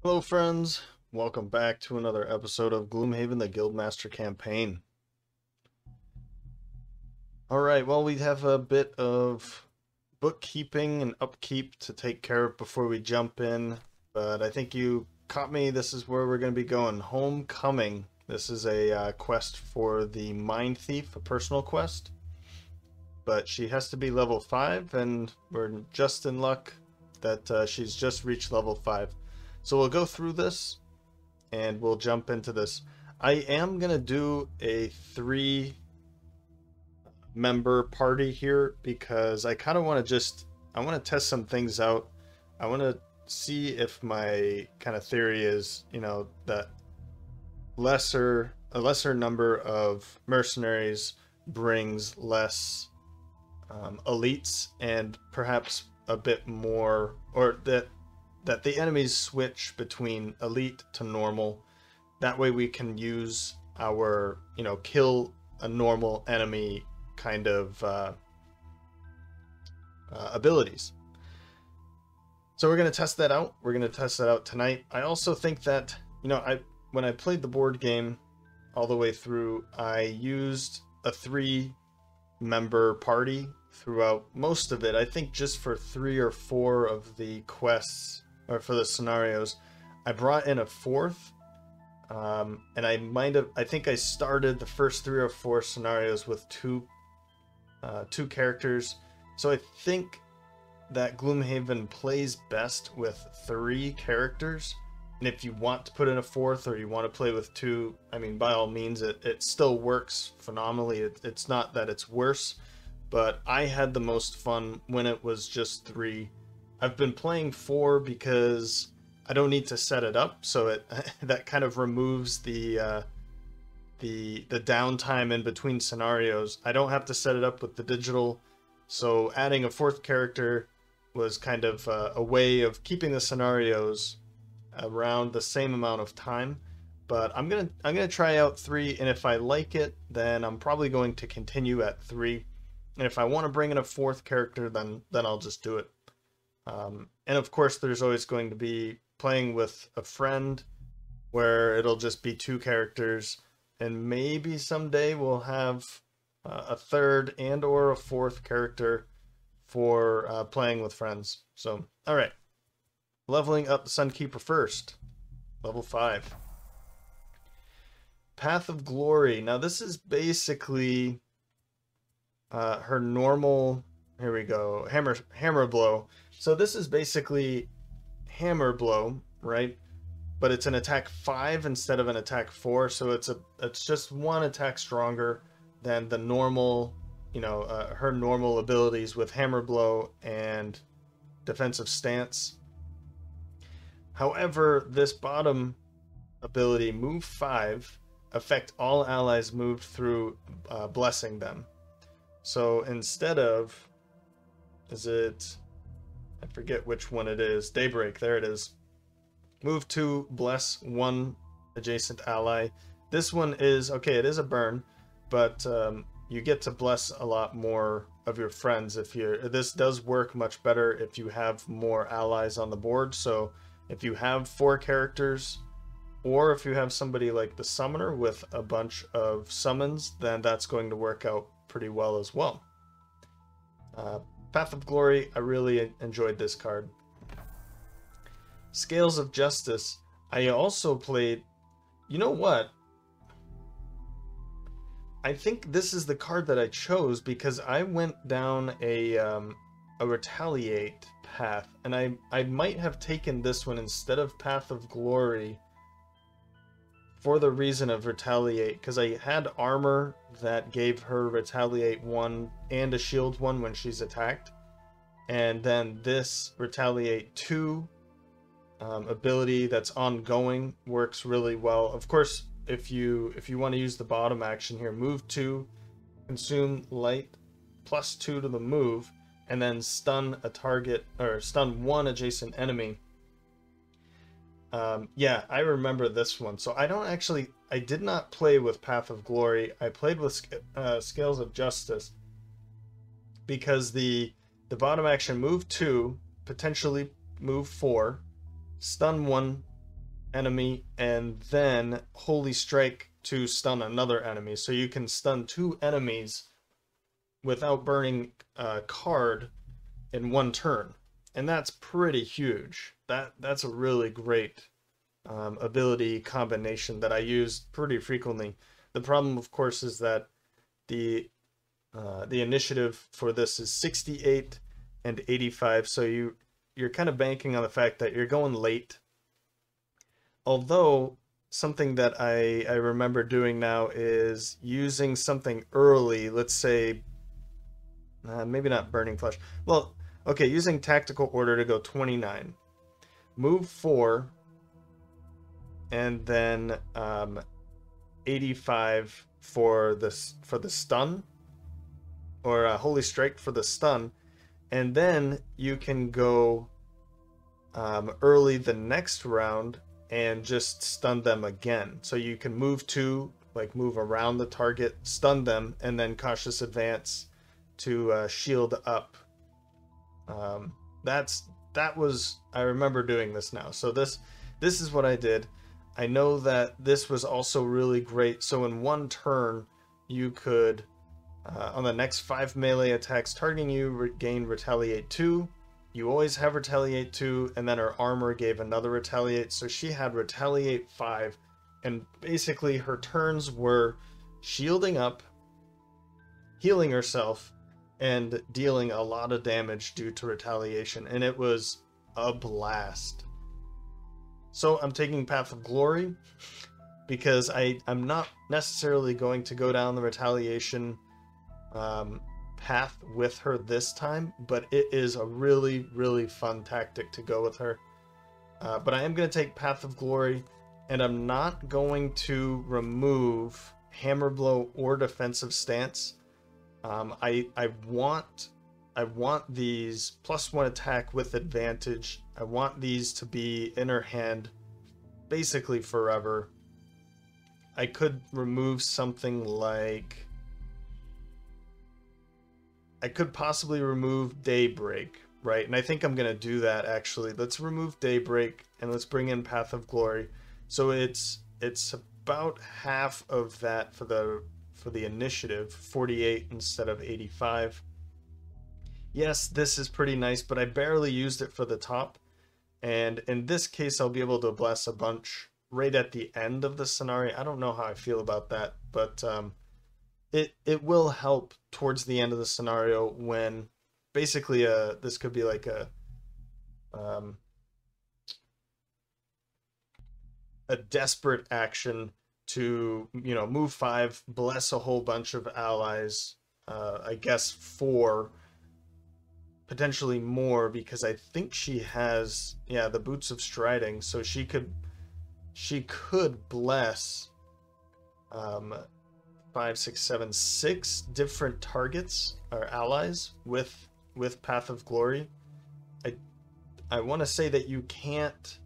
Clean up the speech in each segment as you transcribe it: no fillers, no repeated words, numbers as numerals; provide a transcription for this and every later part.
Hello friends, welcome back to another episode of Gloomhaven, the Guildmaster Campaign. Alright, well we have a bit of bookkeeping and upkeep to take care of before we jump in, but I think you caught me. This is where we're going to be going. Homecoming. This is a quest for the Mindthief, a personal quest, but she has to be level 5 and we're just in luck that she's just reached level 5. So we'll go through this and we'll jump into this. I am going to do a 3-member party here because I kind of want to I want to test some things out. I want to see if my kind of theory is, that a lesser number of mercenaries brings less elites and perhaps a bit more, or that the enemies switch between elite to normal. That way we can use our, kill a normal enemy kind of abilities. So we're going to test that out. We're going to test that out tonight. I also think that, when I played the board game all the way through, I used a 3-member party throughout most of it. I think just for 3 or 4 of the quests, or for the scenarios, I brought in a 4th, and I think I started the first 3 or 4 scenarios with two characters. So I think that Gloomhaven plays best with 3 characters, and if you want to put in a 4th or you want to play with 2, I mean, by all means, it still works phenomenally. It's not that it's worse, but I had the most fun when it was just 3. I've been playing 4 because I don't need to set it up, so that kind of removes the downtime in between scenarios. I don't have to set it up with the digital, so adding a 4th character was kind of a way of keeping the scenarios around the same amount of time. But I'm gonna try out 3, and if I like it, then I'm probably going to continue at 3. And if I want to bring in a 4th character, then I'll just do it. And of course, there's always going to be playing with a friend where it'll just be 2 characters, and maybe someday we'll have a 3rd and or a 4th character for playing with friends. So, all right, leveling up the Sunkeeper first, level 5. Path of Glory. Now this is basically her normal. Here we go. Hammer blow. So this is basically hammer blow, right? But it's an attack 5 instead of an attack 4, so it's just 1 attack stronger than the normal, her normal abilities with hammer blow and defensive stance. However, this bottom ability, move 5, affect all allies moved through blessing them. So instead of, I forget which one it is. Daybreak, there it is. Move 2, bless 1 adjacent ally. This one is, okay, it is a burn, but you get to bless a lot more of your friends. This does work much better if you have more allies on the board. So if you have 4 characters, or if you have somebody like the summoner with a bunch of summons, then that's going to work out pretty well as well. Path of Glory, I really enjoyed this card. Scales of Justice. I also played, you know what? I think this is the card that I chose because I went down a retaliate path, and I might have taken this one instead of Path of Glory for the reason of retaliate, because I had armor that gave her retaliate 1 and a shield 1 when she's attacked, and then this retaliate 2 ability that's ongoing works really well. Of course, if you want to use the bottom action here, move 2, consume light +2 to the move, and then stun a target, or stun 1 adjacent enemy. Yeah, I remember this one. So I did not play with Path of Glory. I played with Scales of Justice because the bottom action, move 2, potentially move 4, stun 1 enemy and then Holy Strike to stun another enemy. So you can stun 2 enemies without burning a card in 1 turn. And that's pretty huge. That's a really great ability combination that I use pretty frequently. The problem, of course, is that the initiative for this is 68 and 85, so you're kind of banking on the fact that you're going late. Although something that I remember doing now is using something early, let's say maybe not Burning Flesh. Well, okay, using Tactical Order to go 29. Move 4 and then 85 for the stun, or Holy Strike for the stun, and then you can go early the next round and just stun them again. So you can move 2, like move around the target, stun them, and then cautious advance to shield up. That was, I remember doing this now. So this is what I did. I know that this was also really great. So in 1 turn, you could, on the next 5 melee attacks targeting you, gain Retaliate 2. You always have Retaliate 2, and then her armor gave another Retaliate. So she had Retaliate 5, and basically her turns were shielding up, healing herself, and dealing a lot of damage due to retaliation, and it was a blast. So I'm taking Path of Glory because I'm not necessarily going to go down the retaliation path with her this time, but it is a really, really fun tactic to go with her. But I am going to take Path of Glory, and I'm not going to remove Hammer Blow or Defensive Stance. I want these +1 attack with advantage. I want these to be in her hand basically forever. I could remove something like, I could possibly remove Daybreak, right? And I think I'm gonna do that actually. Let's remove Daybreak and let's bring in Path of Glory. So it's about half of that for the initiative, 48 instead of 85. Yes, this is pretty nice, but I barely used it for the top. And in this case, I'll be able to bless a bunch right at the end of the scenario. I don't know how I feel about that, but it will help towards the end of the scenario when basically this could be like a desperate action to, you know, move 5, bless a whole bunch of allies, I guess 4, potentially more, because I think she has, yeah, the Boots of Striding, so she could bless 5, 6, 7, 6 different targets or allies with Path of Glory. I want to say that you can't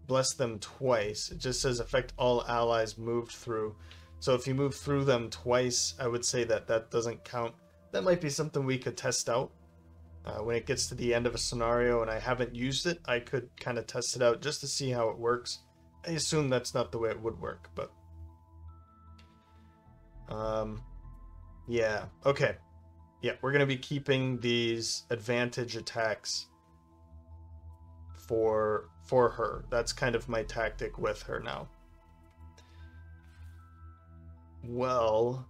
bless them twice. It just says affect all allies moved through. So if you move through them twice, I would say that doesn't count. That might be something we could test out. When it gets to the end of a scenario and I haven't used it, I could kind of test it out just to see how it works. I assume that's not the way it would work, but yeah, okay. Yeah, we're going to be keeping these advantage attacks for her. That's kind of my tactic with her now. Well,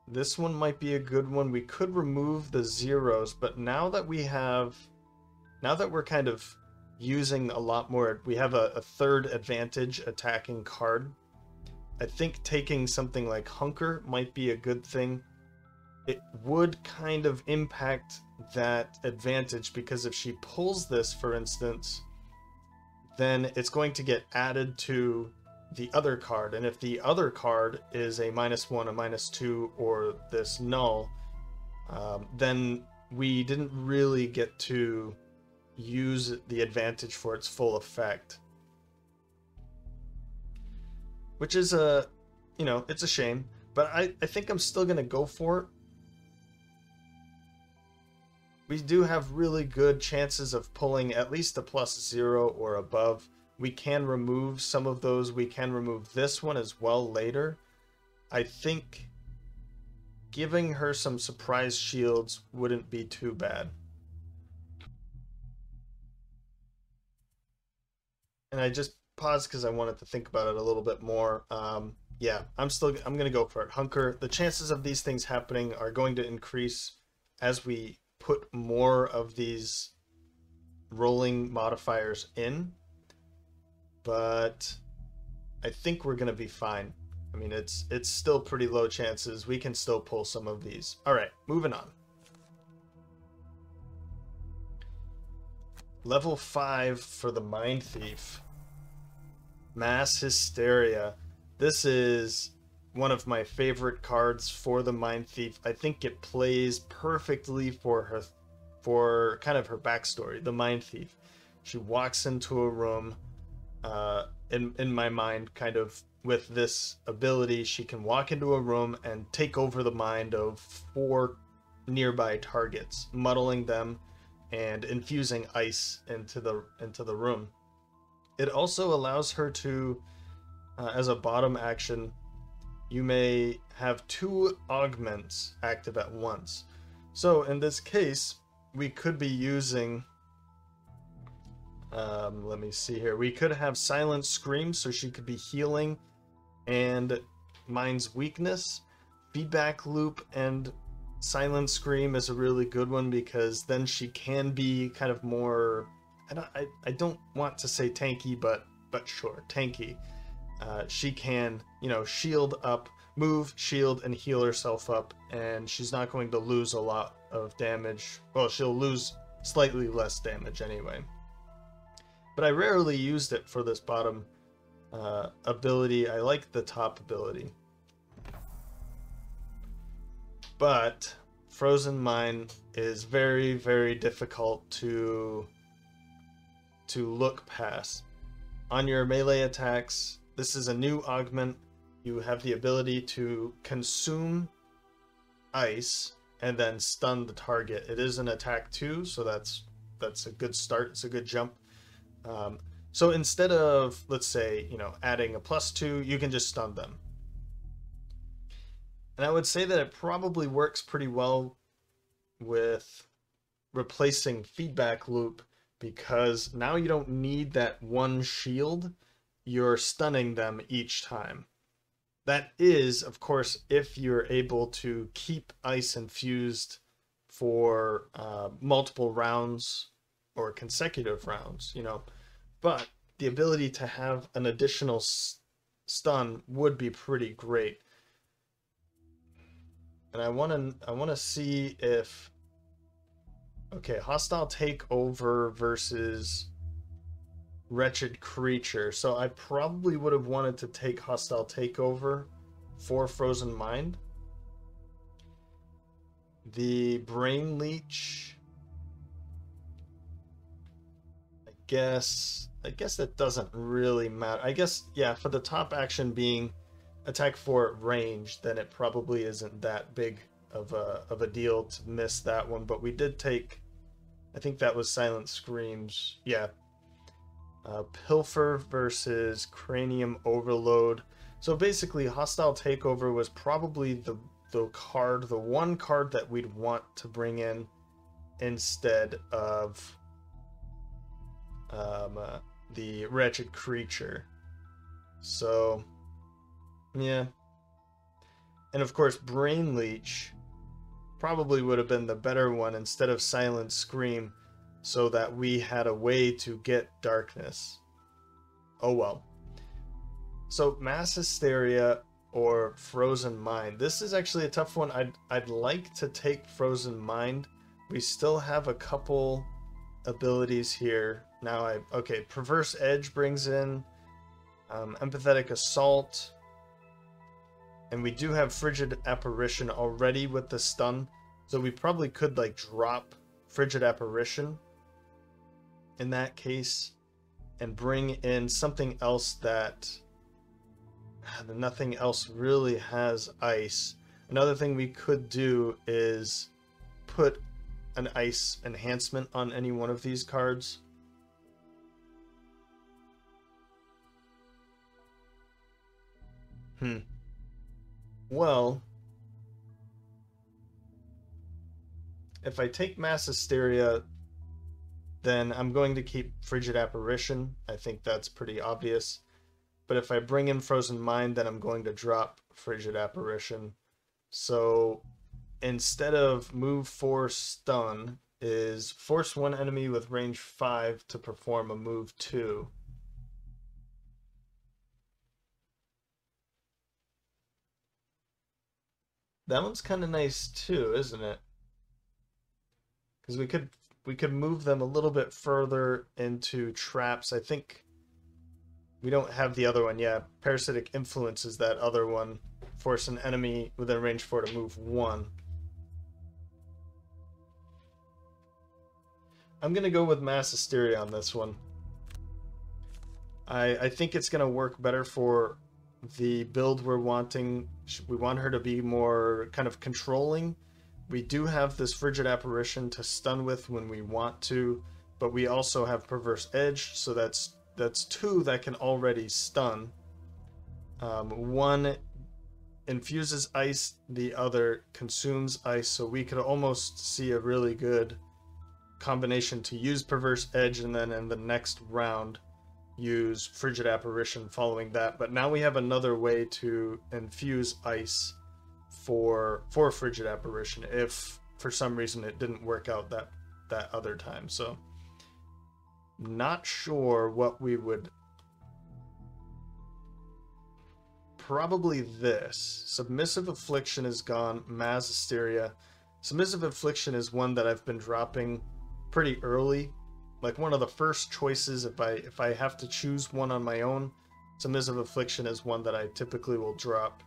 this one might be a good one. We could remove the zeros, but now that we're kind of using a lot more, we have a third advantage attacking card. I think taking something like Hunker might be a good thing. It would kind of impact that advantage, because if she pulls this, for instance, then it's going to get added to the other card, and if the other card is a -1, a -2, or this null, then we didn't really get to use the advantage for its full effect, which is it's a shame, but I think I'm still gonna go for it. We do have really good chances of pulling at least a +0 or above. we can remove some of those. We can remove this one as well later. I think giving her some surprise shields wouldn't be too bad. And I just paused because I wanted to think about it a little bit more. Yeah, I'm gonna go for it. Hunker. The chances of these things happening are going to increase as we put more of these rolling modifiers in, but I think we're gonna be fine. I mean, it's still pretty low chances. We can still pull some of these. All right, moving on. Level 5 for the Mindthief. Mass Hysteria. This is one of my favorite cards for the Mindthief. I think it plays perfectly for her, for kind of her backstory, the Mindthief. She walks into a room, in my mind, kind of with this ability, she can walk into a room and take over the mind of 4 nearby targets, muddling them and infusing ice into the room. It also allows her to, as a bottom action, you may have 2 augments active at once. So in this case, we could be using, let me see here, we could have Silent Scream, so she could be healing and Mind's Weakness. Feedback Loop and Silent Scream is a really good one because then she can be kind of more, I don't want to say tanky, but sure, tanky. She can, you know, shield up, move, shield, and heal herself up, and she's not going to lose a lot of damage. Well, she'll lose slightly less damage anyway. But I rarely used it for this bottom ability. I like the top ability. But Frozen Mind is very, very difficult to look past. On your melee attacks, this is a new augment. You have the ability to consume ice and then stun the target. It is an attack too, so that's a good start. It's a good jump. So instead of, let's say, you know, adding a +2, you can just stun them. And I would say that it probably works pretty well with replacing Feedback Loop, because now you don't need that one shield. You're stunning them each time. That is, of course, if you're able to keep ice infused for multiple rounds or consecutive rounds, you know. But the ability to have an additional stun would be pretty great. And I want to see if, okay, hostile takeover versus wretched creature. So I probably would have wanted to take hostile takeover for Frozen Mind. The brain leech, I guess that doesn't really matter. I guess, yeah, for the top action being attack for range, then it probably isn't that big of a deal to miss that one. But we did take, I think that was Silent Screams. Yeah. Pilfer versus Cranium Overload. So basically, Hostile Takeover was probably the one card that we'd want to bring in instead of the Wretched Creature. So, yeah. And of course, Brain Leech probably would have been the better one instead of Silent Scream, so that we had a way to get darkness. Oh well. So Mass Hysteria or Frozen Mind. This is actually a tough one. I'd like to take Frozen Mind. We still have a couple abilities here. Now okay, Perverse Edge brings in Empathetic Assault. And we do have Frigid Apparition already with the stun. So we probably could like drop Frigid Apparition in that case and bring in something else that nothing else really has ice. Another thing we could do is put an ice enhancement on any one of these cards. Well, if I take mass hysteria, then I'm going to keep frigid apparition. I think that's pretty obvious. But if I bring in frozen mind, then I'm going to drop frigid apparition. So instead of move 4 stun is force one enemy with range 5 to perform a move 2. That one's kind of nice too, isn't it? Because we could move them a little bit further into traps. I think we don't have the other one. Yeah, parasitic influence is that other one. Force an enemy within range 4 to move 1. I'm gonna go with mass hysteria on this one. I think it's gonna work better for the build we're wanting. We want her to be more kind of controlling. We do have this frigid apparition to stun with when we want to, but we also have perverse edge, so that's 2 that can already stun. One infuses ice, the other consumes ice, so we could almost see a really good combination to use perverse edge and then in the next round use frigid apparition following that. But now we have another way to infuse ice for frigid apparition if for some reason it didn't work out that other time. So not sure what we would. Probably this. Submissive Affliction is gone. Mass Hysteria. Submissive Affliction is one that I've been dropping pretty early. Like one of the first choices if I have to choose one on my own. Submissive Affliction is one that I typically will drop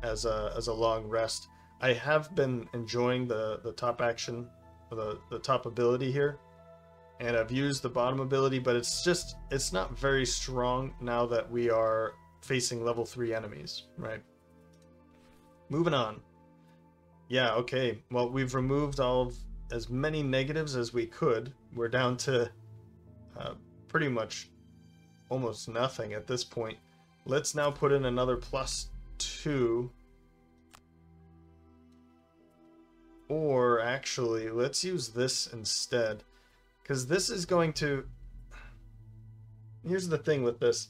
as a long rest. I have been enjoying the top action, the top ability here. And I've used the bottom ability, but it's not very strong now that we are facing level 3 enemies, right? Moving on. Yeah, okay. Well, we've removed as many negatives as we could. We're down to pretty much almost nothing at this point. Let's now put in another +2. Or actually, let's use this instead. Because this is going to... Here's the thing with this.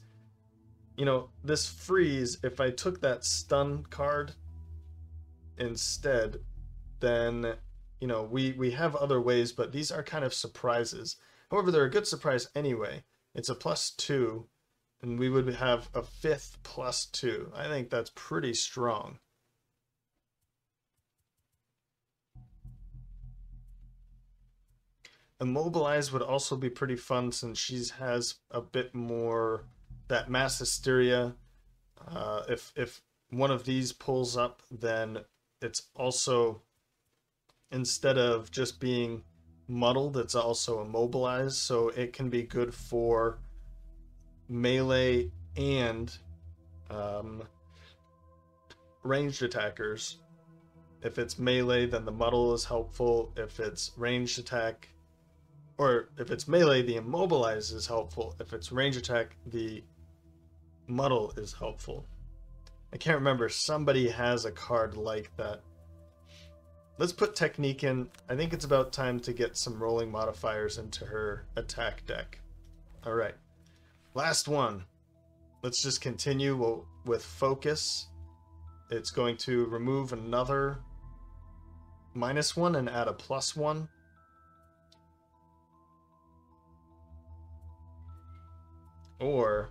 You know, this freeze, if I took that stun card instead, then, you know, we have other ways, but these are kind of surprises. However, they're a good surprise anyway. It's a +2, and we would have a 5th +2. I think that's pretty strong. Immobilize would also be pretty fun since she has a bit more that mass hysteria. If one of these pulls up, then it's also, instead of just being muddled, it's also immobilized, so it can be good for melee and ranged attackers. If it's melee, then the muddle is helpful. If it's ranged attack, or if it's melee, the immobilize is helpful. If it's range attack, the muddle is helpful. I can't remember. Somebody has a card like that. Let's put technique in. I think it's about time to get some rolling modifiers into her attack deck. All right. Last one. Let's just continue with focus. It's going to remove another -1 and add a +1. Or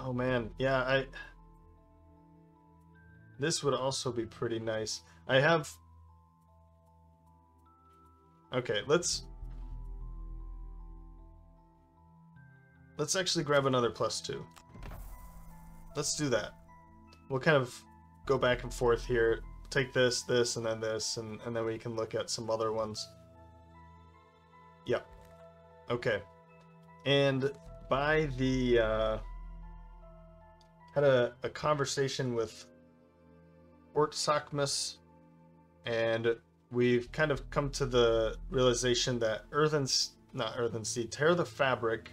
oh man, yeah, this would also be pretty nice. I have okay, let's actually grab another +2. Let's do that. We'll kind of go back and forth here. Take this, this, and then this, and then we can look at some other ones. Yep. Okay. And by the had a conversation with Ortsakmus, and we've kind of come to the realization that Tear the Fabric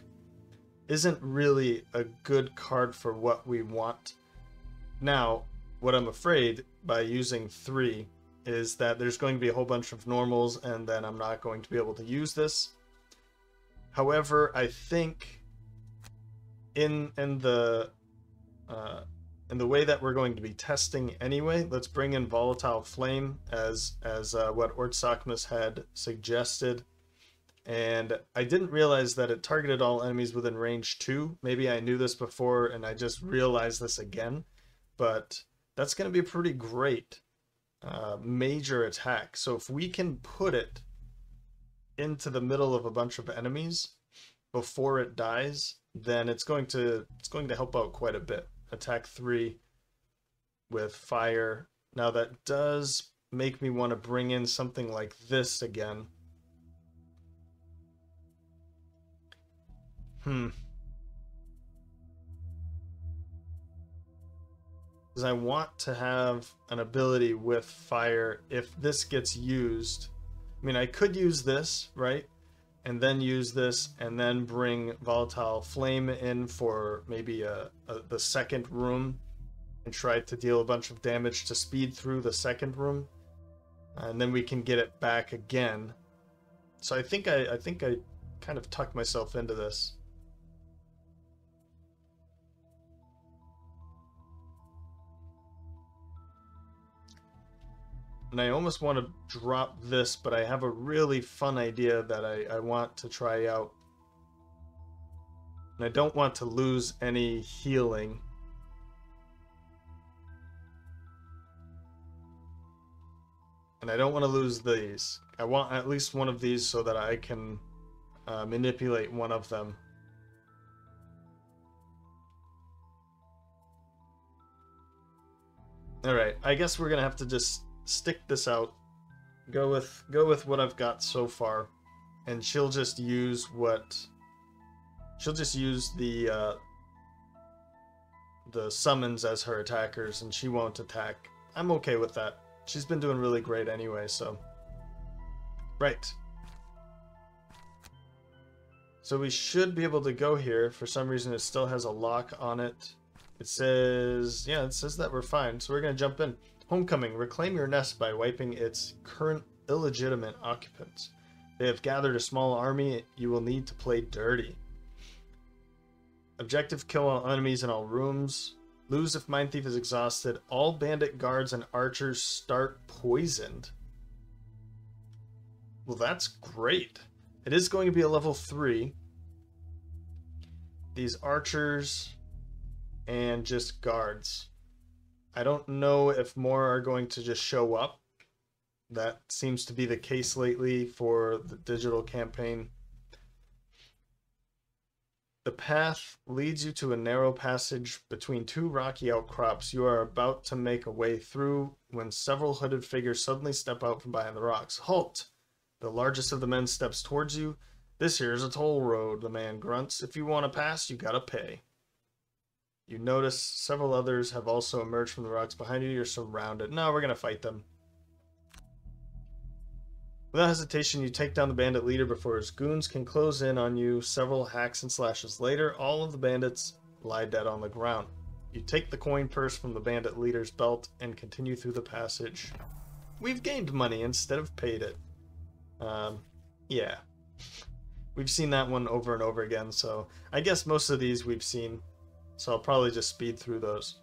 isn't really a good card for what we want. Now, what I'm afraid by using 3 is that there's going to be a whole bunch of normals and then I'm not going to be able to use this. However, I think in the way that we're going to be testing anyway, let's bring in Volatile Flame as what Ortsakmus had suggested. And I didn't realize that it targeted all enemies within range 2. Maybe I knew this before and I just realized this again. But that's going to be a pretty great major attack. So if we can put it into the middle of a bunch of enemies before it dies, then it's going to help out quite a bit. Attack 3 with fire. Now that does make me want to bring in something like this again. Because I want to have an ability with fire if this gets used. I mean, I could use this, right? And then use this, and then bring Volatile Flame in for maybe the second room, and try to deal a bunch of damage to speed through the second room, and then we can get it back again. So I think I kind of tucked myself into this. And I almost want to drop this, but I have a really fun idea that I want to try out. And I don't want to lose any healing. And I don't want to lose these. I want at least one of these so that I can manipulate one of them. Alright, I guess we're gonna have to just stick this out. Go with what I've got so far. And she'll just use the summons as her attackers, and she won't attack. I'm okay with that. She's been doing really great anyway, so. Right. So we should be able to go here. For some reason it still has a lock on it. It says, yeah, it says that we're fine. So we're going to jump in. Homecoming. Reclaim your nest by wiping its current illegitimate occupants. They have gathered a small army you will need to play dirty. Objective: kill all enemies in all rooms. Lose if Mindthief is exhausted. All bandit guards and archers start poisoned. Well, that's great. It is going to be a level 3. These archers and just guards. I don't know if more are going to just show up. That seems to be the case lately for the digital campaign. The path leads you to a narrow passage between 2 rocky outcrops. You are about to make a way through when several hooded figures suddenly step out from behind the rocks. Halt! The largest of the men steps towards you. This here's a toll road, the man grunts. If you want to pass, you gotta pay. You notice several others have also emerged from the rocks behind you. You're surrounded. No, we're gonna fight them. Without hesitation, you take down the bandit leader before his goons can close in on you. Several hacks and slashes later, all of the bandits lie dead on the ground. You take the coin purse from the bandit leader's belt and continue through the passage. We've gained money instead of paid it. Yeah. We've seen that one over and over again, so I guess most of these we've seen. So I'll probably just speed through those.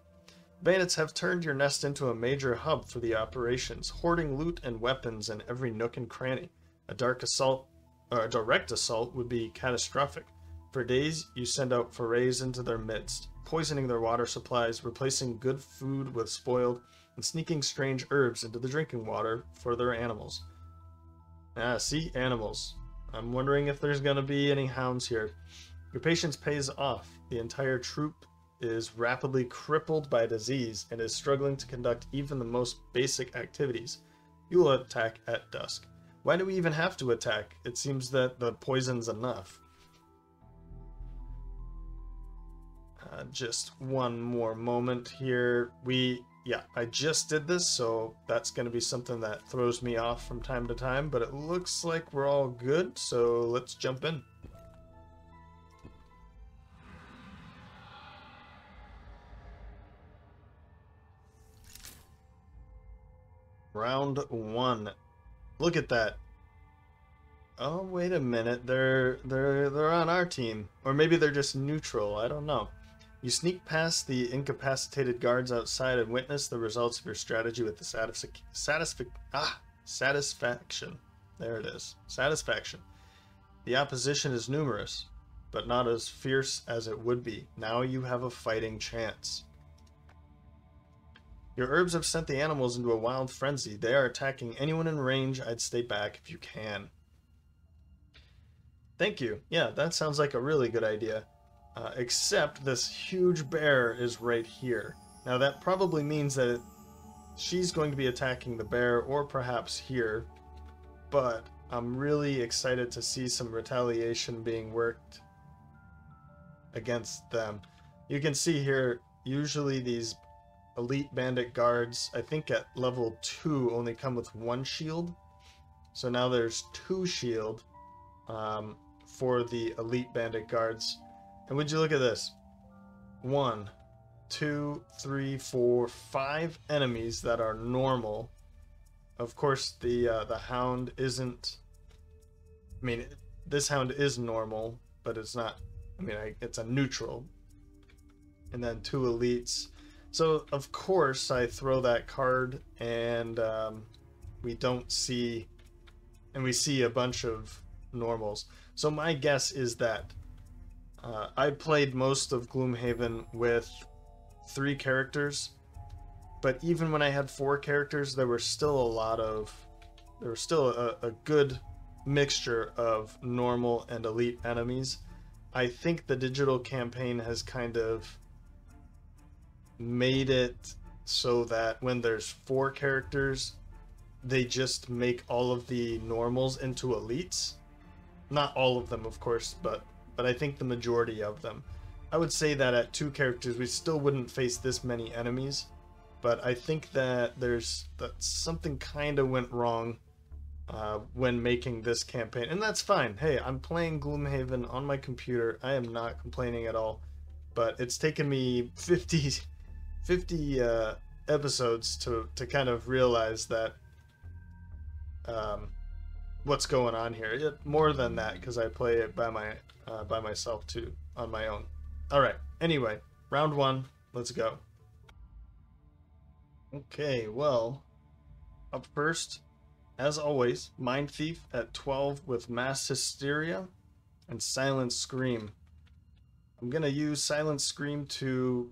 Bandits have turned your nest into a major hub for the operations, hoarding loot and weapons in every nook and cranny. A direct assault would be catastrophic. For days, you send out forays into their midst, poisoning their water supplies, replacing good food with spoiled, and sneaking strange herbs into the drinking water for their animals. Ah, see? Animals. I'm wondering if there's gonna be any hounds here. Your patience pays off. The entire troop is rapidly crippled by disease and is struggling to conduct even the most basic activities. You will attack at dusk. Why do we even have to attack? It seems that the poison's enough. Just one more moment here. We yeah, I just did this, so that's going to be something that throws me off from time to time, but it looks like we're all good, so let's jump in. Round 1. Look at that. Oh, wait a minute. They're on our team, or maybe they're just neutral. I don't know. You sneak past the incapacitated guards outside and witness the results of your strategy with the satisfaction. There it is. Satisfaction. The opposition is numerous, but not as fierce as it would be. Now you have a fighting chance. Your herbs have sent the animals into a wild frenzy. They are attacking anyone in range. I'd stay back if you can. Thank you. Yeah, that sounds like a really good idea. Except this huge bear is right here. Now that probably means that she's going to be attacking the bear, or perhaps here. But I'm really excited to see some retaliation being worked against them. You can see here, usually these elite bandit guards, I think at level 2, only come with 1 shield. So now there's 2 shield for the elite bandit guards. And would you look at this? 1, 2, 3, 4, 5 enemies that are normal. Of course, the hound isn't. I mean, this hound is normal, but it's not. I mean, it's a neutral. And then 2 elites. So of course I throw that card, and we don't see, and we see a bunch of normals. So my guess is that I played most of Gloomhaven with 3 characters, but even when I had 4 characters, there was still a good mixture of normal and elite enemies. I think the digital campaign has kind of made it so that when there's 4 characters, they just make all of the normals into elites. Not all of them, of course, but I think the majority of them. I would say that at 2 characters we still wouldn't face this many enemies, but I think that something kind of went wrong when making this campaign, and that's fine. Hey, I'm playing Gloomhaven on my computer. I am not complaining at all, but it's taken me 50 episodes to kind of realize that what's going on here. More than that, because I play it by myself too, on my own. All right. Anyway, round 1. Let's go. Okay. Well, up first, as always, Mindthief at 12 with Mass Hysteria and Silent Scream. I'm gonna use Silent Scream to,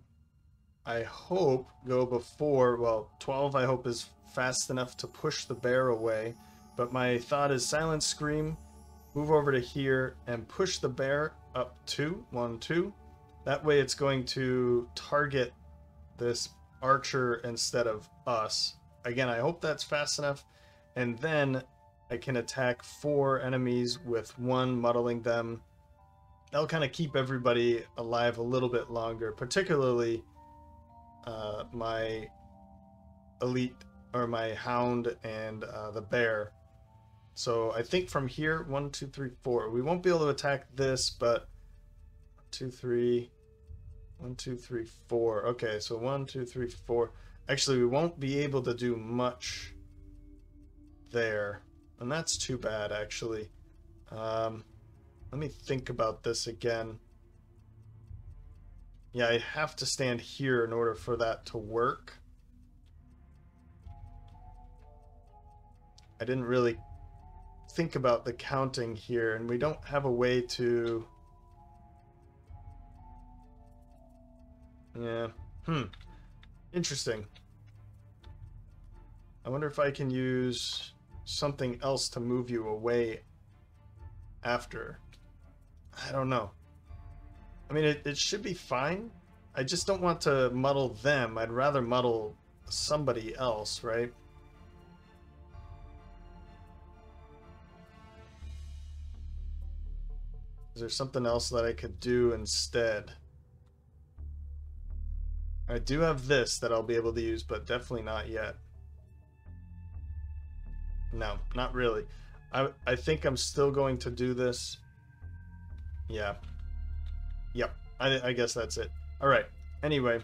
I hope, go before. Well, 12 I hope is fast enough to push the bear away. But my thought is Silent Scream, move over to here and push the bear up 2, 1, 2. That way it's going to target this archer instead of us. Again, I hope that's fast enough. And then I can attack 4 enemies with 1, muddling them. That'll kind of keep everybody alive a little bit longer, particularly my elite, or my hound, and the bear. So I think from here, 1, 2, 3, 4. We won't be able to attack this, but 2, 3, 1, 2, 3, 4. Okay, so 1, 2, 3, 4. Actually, we won't be able to do much there, and that's too bad, actually. Let me think about this again. Yeah, I have to stand here in order for that to work. I didn't really think about the counting here, and we don't have a way to... Yeah. Interesting. I wonder if I can use something else to move you away after. I don't know. I mean, it should be fine. I just don't want to muddle them. I'd rather muddle somebody else, right? Is there something else that I could do instead? I do have this that I'll be able to use, but definitely not yet. No, not really. I think I'm still going to do this. Yeah. Yep. I guess that's it. Alright. Anyway.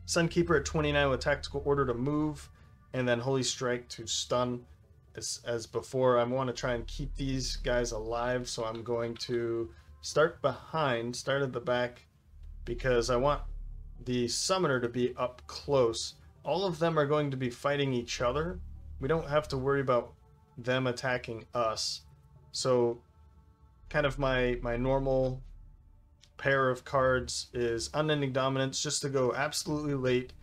Sunkeeper at 29 with tactical order to move. And then Holy Strike to stun. As before, I want to try and keep these guys alive. So I'm going to start at the back. Because I want the summoner to be up close. All of them are going to be fighting each other. We don't have to worry about them attacking us. So kind of my normal pair of cards is Unending Dominance, just to go absolutely late.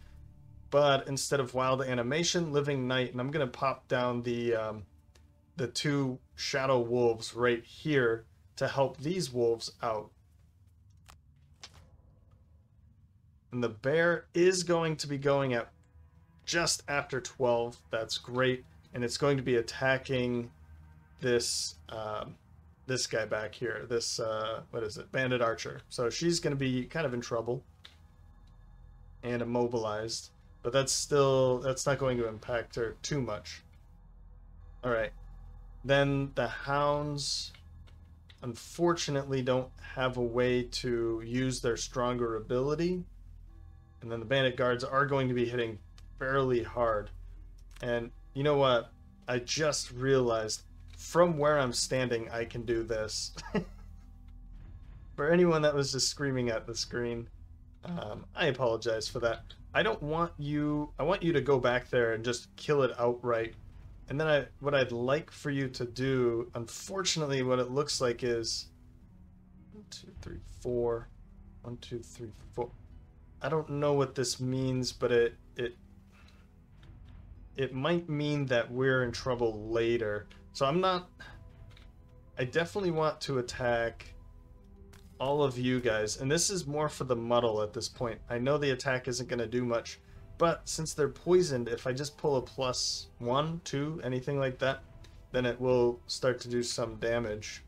But instead of Wild Animation, Living Night, and I'm going to pop down the 2 Shadow Wolves right here to help these wolves out. And the bear is going to be going at just after 12. That's great. And it's going to be attacking this this guy back here. This, what is it? Bandit Archer. So she's going to be kind of in trouble. And immobilized. But that's not going to impact her too much. Alright. Then the Hounds, unfortunately, don't have a way to use their stronger ability. And then the Bandit Guards are going to be hitting fairly hard. And you know what? I just realized from where I'm standing, I can do this. For anyone that was just screaming at the screen, I apologize for that. I want you to go back there and just kill it outright. And then what I'd like for you to do, unfortunately, what it looks like is 1, 2, 3, 4. 1, 2, 3, 4. I don't know what this means, but it might mean that we're in trouble later. So I definitely want to attack all of you guys, and this is more for the muddle at this point. I know the attack isn't going to do much, but since they're poisoned, if I just pull a +1, 2, anything like that, then it will start to do some damage.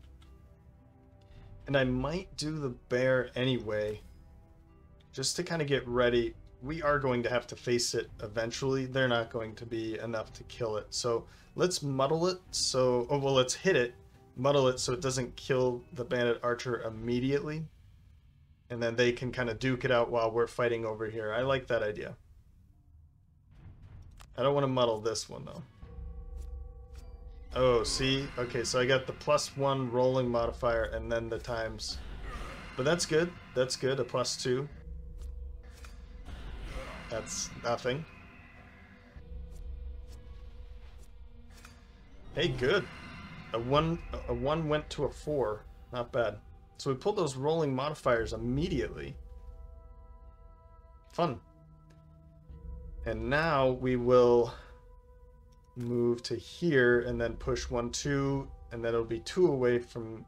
And I might do the bear anyway, just to kind of get ready. We are going to have to face it eventually. They're not going to be enough to kill it. So let's muddle it. Let's hit it, muddle it so it doesn't kill the Bandit Archer immediately. And then they can kind of duke it out while we're fighting over here. I like that idea. I don't want to muddle this one though. Oh, see? Okay, so I got the +1 rolling modifier and then the times. But that's good. That's good. A +2. That's nothing. Hey, good. A one went to a 4. Not bad. So we pulled those rolling modifiers immediately. Fun. And now we will move to here and then push 1, 2, and then it'll be 2 away from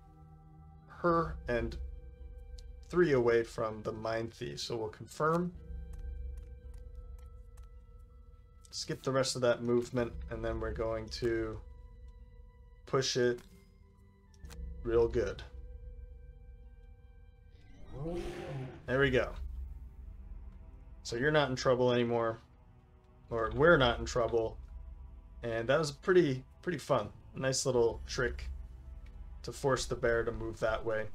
her and 3 away from the Mindthief. So we'll confirm. Skip the rest of that movement, and then we're going to push it real good. There we go. So you're not in trouble anymore, or we're not in trouble, and that was pretty fun. A nice little trick to force the bear to move that way.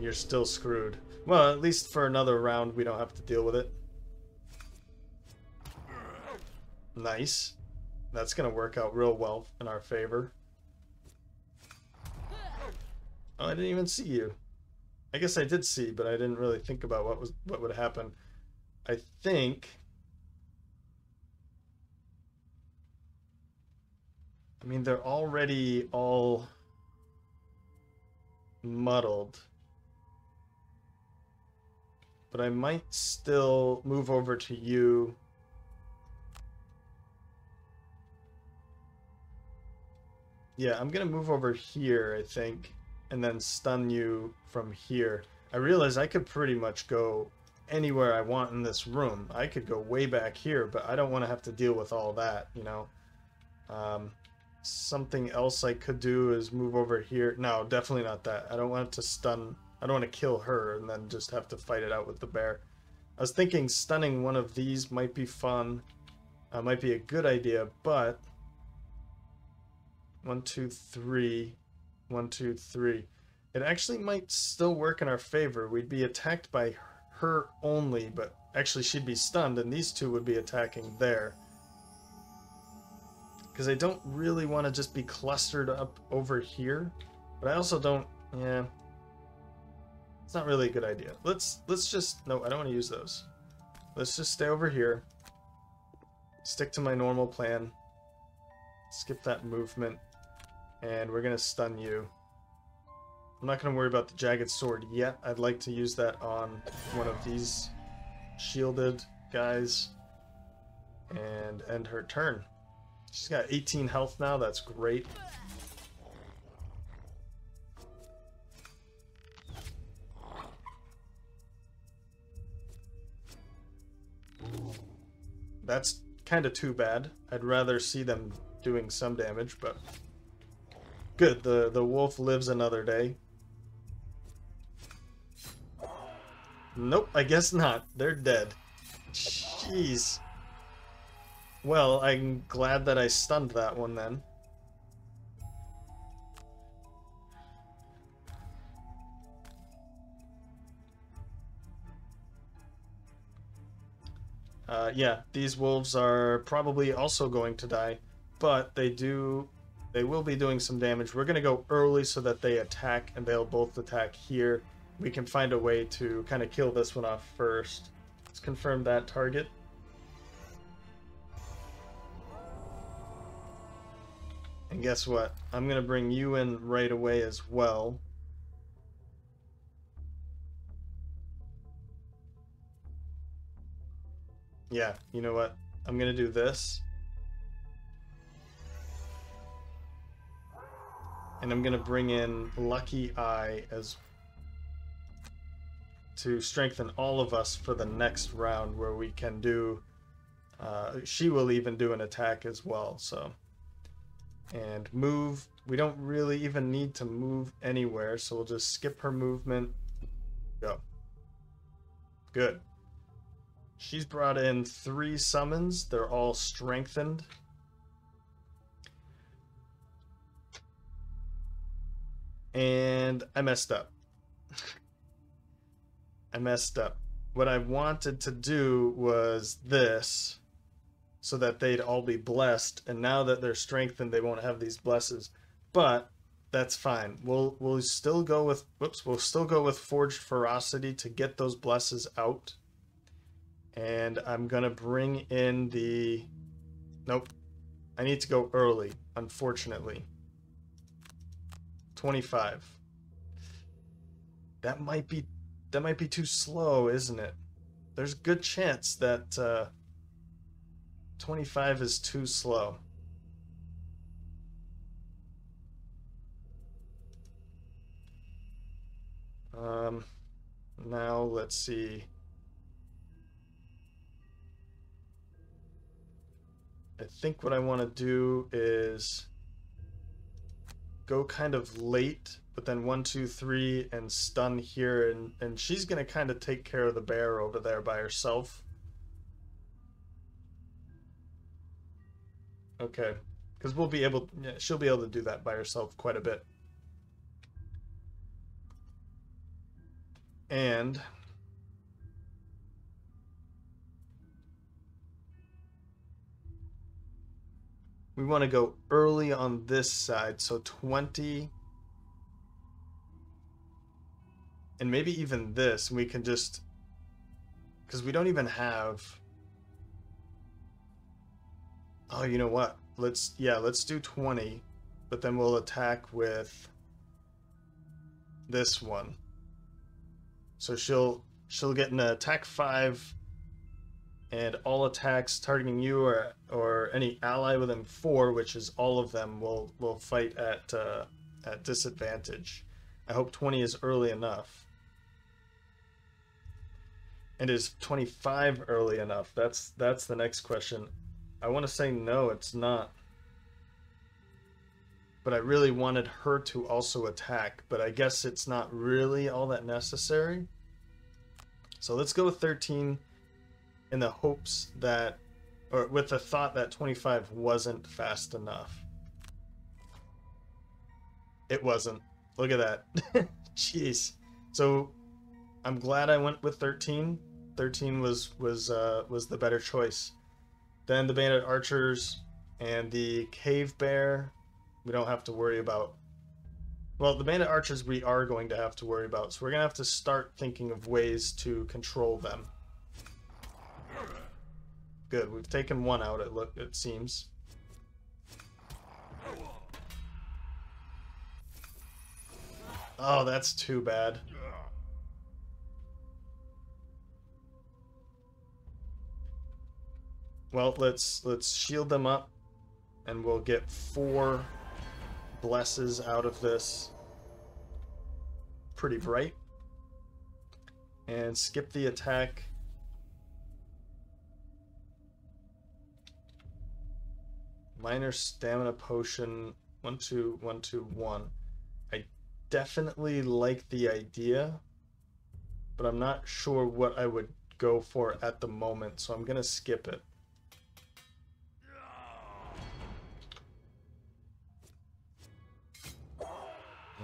You're still screwed. Well, at least for another round we don't have to deal with it. Nice. That's gonna work out real well in our favor. Oh, I didn't even see you. I guess I did see, but I didn't really think about what would happen. I think I mean, they're already all muddled. But I might still move over to you. Yeah, I'm gonna move over here, I think, and then stun you from here. I realize I could pretty much go anywhere I want in this room. I could go way back here, but I don't want to have to deal with all that, you know. Something else I could do is move over here. No, definitely not that. I don't want to stun I don't want to kill her and then just have to fight it out with the bear. I was thinking stunning one of these might be fun. Might be a good idea, but 1, 2, 3, 1, 2, 3. It actually might still work in our favor. We'd be attacked by her only, but actually she'd be stunned, and these two would be attacking there. Because I don't really want to just be clustered up over here, but I also don't. Yeah, it's not really a good idea. Let's just no. I don't want to use those. Let's just stay over here. Stick to my normal plan. Skip that movement, and we're gonna stun you. I'm not going to worry about the jagged sword yet. I'd like to use that on one of these shielded guys and end her turn. She's got 18 health now. That's great. That's kind of too bad. I'd rather see them doing some damage, but good. The wolf lives another day. Nope, I guess not. They're dead. Jeez. Well, I'm glad that I stunned that one then. Yeah, these wolves are probably also going to die, but they will be doing some damage. We're going to go early so that they attack, and they'll both attack here. We can find a way to kind of kill this one off first. Let's confirm that target. And guess what? I'm going to bring you in right away as well. Yeah, you know what? I'm going to do this. And I'm going to bring in Lucky Eye as to strengthen all of us for the next round, where we can do she will even do an attack as well. So, and move, we don't really even need to move anywhere, so we'll just skip her movement. Go. Good. She's brought in 3 summons. They're all strengthened. And I messed up. I messed up. What I wanted to do was this, so that they'd all be blessed, and now that they're strengthened, they won't have these blesses. But that's fine. We'll still go with we'll still go with Forged Ferocity to get those blesses out. And I'm gonna bring in the nope. I need to go early, unfortunately. 25. That might be too slow, isn't it? There's a good chance that 25 is too slow. Now let's see. I think what I want to do is go kind of late, but then 1, 2, 3 and stun here, and she's gonna kind of take care of the bear over there by herself. Okay, because she'll be able to do that by herself quite a bit. And we want to go early on this side, so 20. And maybe even this, we can just, because we don't even have, oh, you know what? Let's do 20, but then we'll attack with this one. So she'll get an attack 5, and all attacks targeting you or any ally within 4, which is all of them, will fight at disadvantage. I hope 20 is early enough. And is 25 early enough? That's the next question. I want to say no, it's not. but I really wanted her to also attack, but I guess it's not really all that necessary. So let's go with 13 in the hopes that, or with the thought that 25 wasn't fast enough. It wasn't. Look at that. Jeez. So I'm glad I went with 13. 13 was the better choice. Then the bandit archers and the cave bear, we don't have to worry about. Well, the bandit archers we are going to have to worry about, so we're gonna have to start thinking of ways to control them. Good, we've taken one out. It seems. Oh, that's too bad. Well, let's shield them up, and we'll get 4 blesses out of this. Pretty bright. And skip the attack. Minor stamina potion. 1, 2, 1, 2, 1. I definitely like the idea, but I'm not sure what I would go for at the moment, so I'm gonna skip it.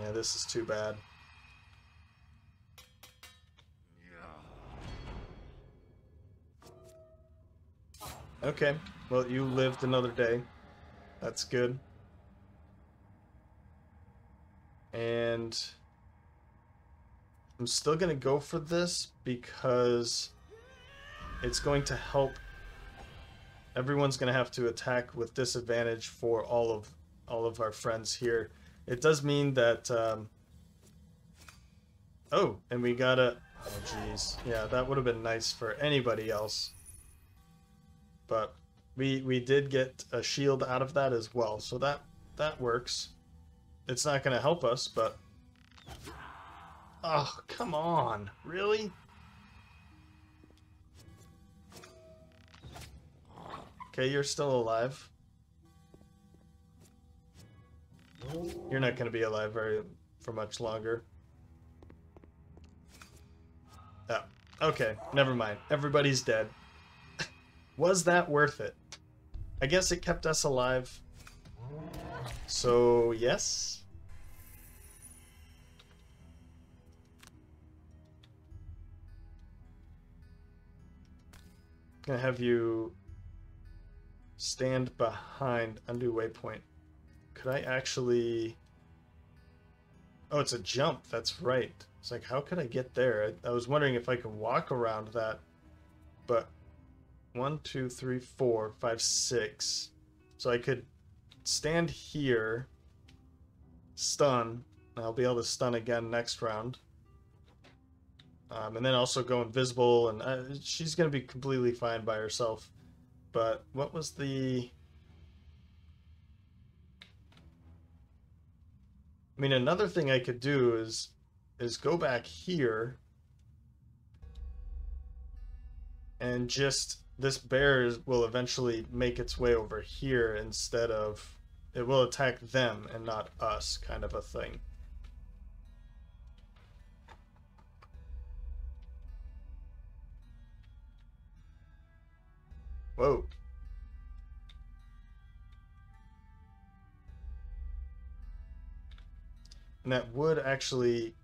Yeah, this is too bad. Okay, well, you lived another day. That's good. And I'm still gonna go for this because it's going to help. Everyone's gonna have to attack with disadvantage for all of our friends here. It does mean that, oh, and we gotta, oh geez, yeah, that would have been nice for anybody else. But we did get a shield out of that as well, so that works. It's not gonna help us, but, oh, come on, really? Okay, you're still alive. You're not going to be alive for much longer. Oh, okay, never mind. Everybody's dead. Was that worth it? I guess it kept us alive. So, yes. I'm going to have you stand behind undo waypoint. Could I actually... Oh, it's a jump. That's right. It's like, how could I get there? I was wondering if I could walk around that. But 1, 2, 3, 4, 5, 6. So I could stand here, stun. And I'll be able to stun again next round. And then also go invisible. And she's going to be completely fine by herself. But what was the... I mean, another thing I could do is go back here and just, this bear will eventually make its way over here instead of, it will attack them and not us, kind of a thing. Whoa. And that would actually,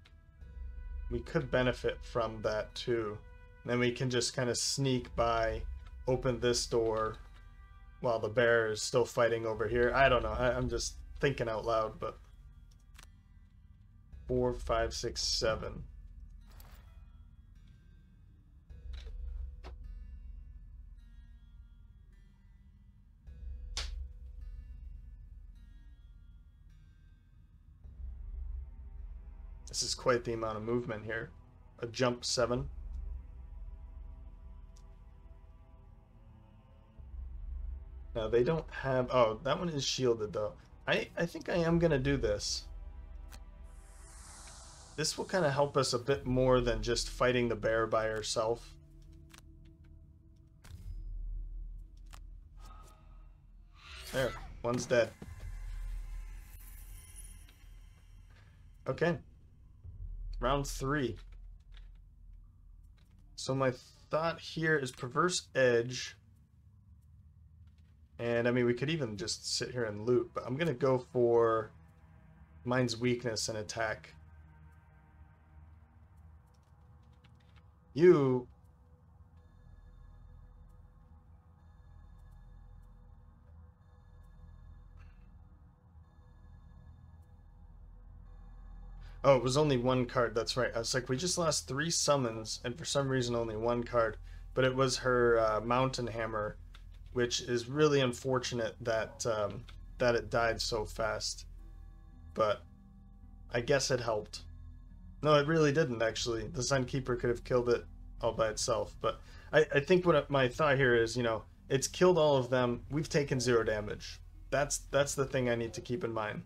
we could benefit from that too. And then we can just kind of sneak by, open this door while the bear is still fighting over here. I don't know. I'm just thinking out loud, but 4, 5, 6, 7. This is quite the amount of movement here. A jump 7. Now they don't have... Oh, that one is shielded though. I think I am going to do this. This will kind of help us a bit more than just fighting the bear by herself. There, one's dead. Okay. Round 3. So my thought here is Perverse Edge. And I mean, we could even just sit here and loot, but I'm going to go for Mind's Weakness and attack. You... Oh, it was only one card. That's right. I was like, we just lost 3 summons, and for some reason only 1 card. But it was her Mountain Hammer, which is really unfortunate that that it died so fast. But I guess it helped. No, it really didn't, actually. The Sunkeeper could have killed it all by itself. But I think what my thought here is, you know, it's killed all of them. We've taken 0 damage. That's the thing I need to keep in mind.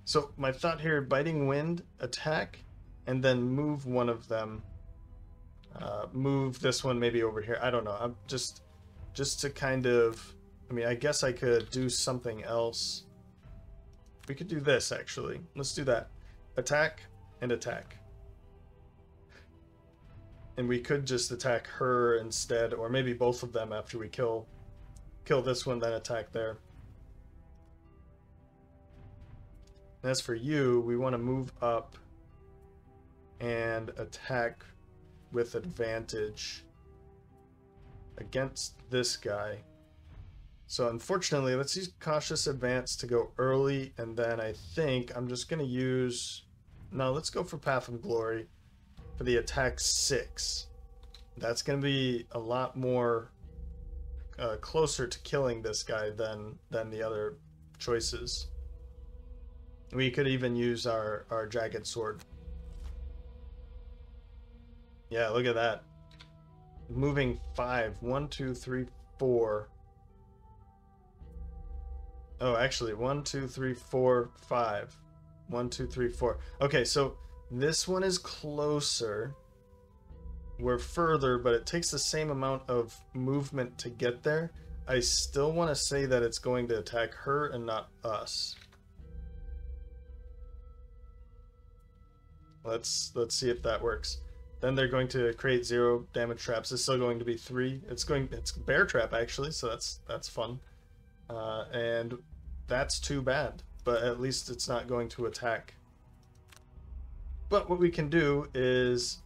So my thought here, Biting Wind, attack, and then move one of them. Move this one maybe over here. I don't know. I'm just to kind of... I mean, I guess I could do something else. We could do this, actually. Let's do that. Attack and attack. And we could just attack her instead, or maybe both of them after we kill this one, then attack there. As for you, we want to move up and attack with advantage against this guy. So unfortunately, let's use Cautious Advance to go early, and then I think I'm just going to use... No, let's go for Path of Glory for the attack 6. That's going to be a lot more closer to killing this guy than the other choices. We could even use our Jagged Sword. Yeah, look at that. Moving 5. 1, 2, 3, 4. Oh, actually, 1, 2, 3, 4, 5. 1, 2, 3, 4. Okay, so this one is closer. We're further, but it takes the same amount of movement to get there. I still want to say that it's going to attack her and not us. Let's see if that works. Then they're going to create 0 damage traps. It's still going to be 3. It's bear trap actually, so that's fun. And that's too bad, but at least it's not going to attack. But what we can do is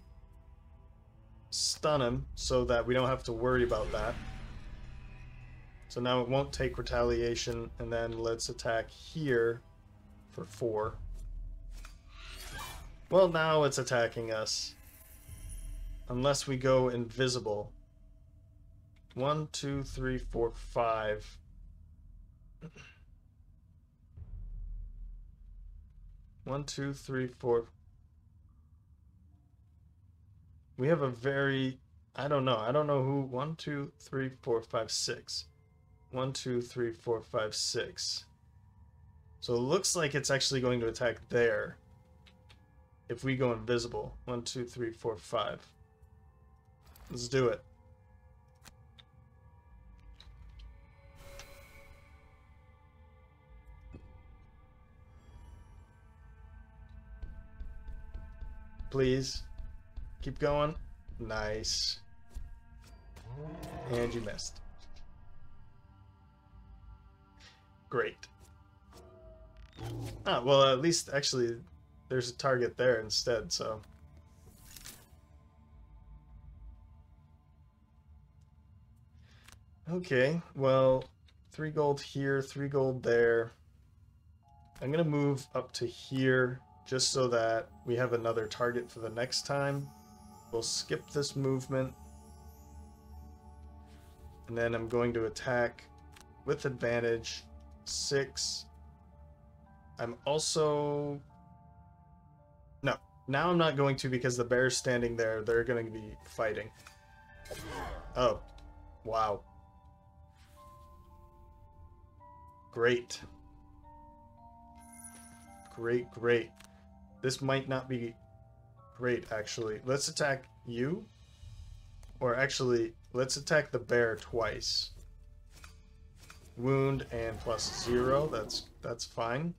stun him so that we don't have to worry about that. So now it won't take retaliation, and then let's attack here for 4. Well, now it's attacking us. Unless we go invisible. 1, 2, 3, 4, 5. One, two, three, four. We have a very... I don't know who... 1, 2, 3, 4, 5, 6. 1, 2, 3, 4, 5, 6. So it looks like it's actually going to attack there. If we go invisible. 1, 2, 3, 4, 5. Let's do it. Please. Keep going. Nice. And you missed. Great. Ah, well, at least actually there's a target there instead, so. Okay, well, 3 gold here, 3 gold there. I'm gonna move up to here just so that we have another target for the next time. We'll skip this movement. And then I'm going to attack with advantage. 6. I'm also... No, now I'm not going to because the bear's standing there. They're going to be fighting. Oh, wow. Great. Great, great. This might not be great, actually. Let's attack you. Or actually, let's attack the bear twice. Wound and +0. That's fine.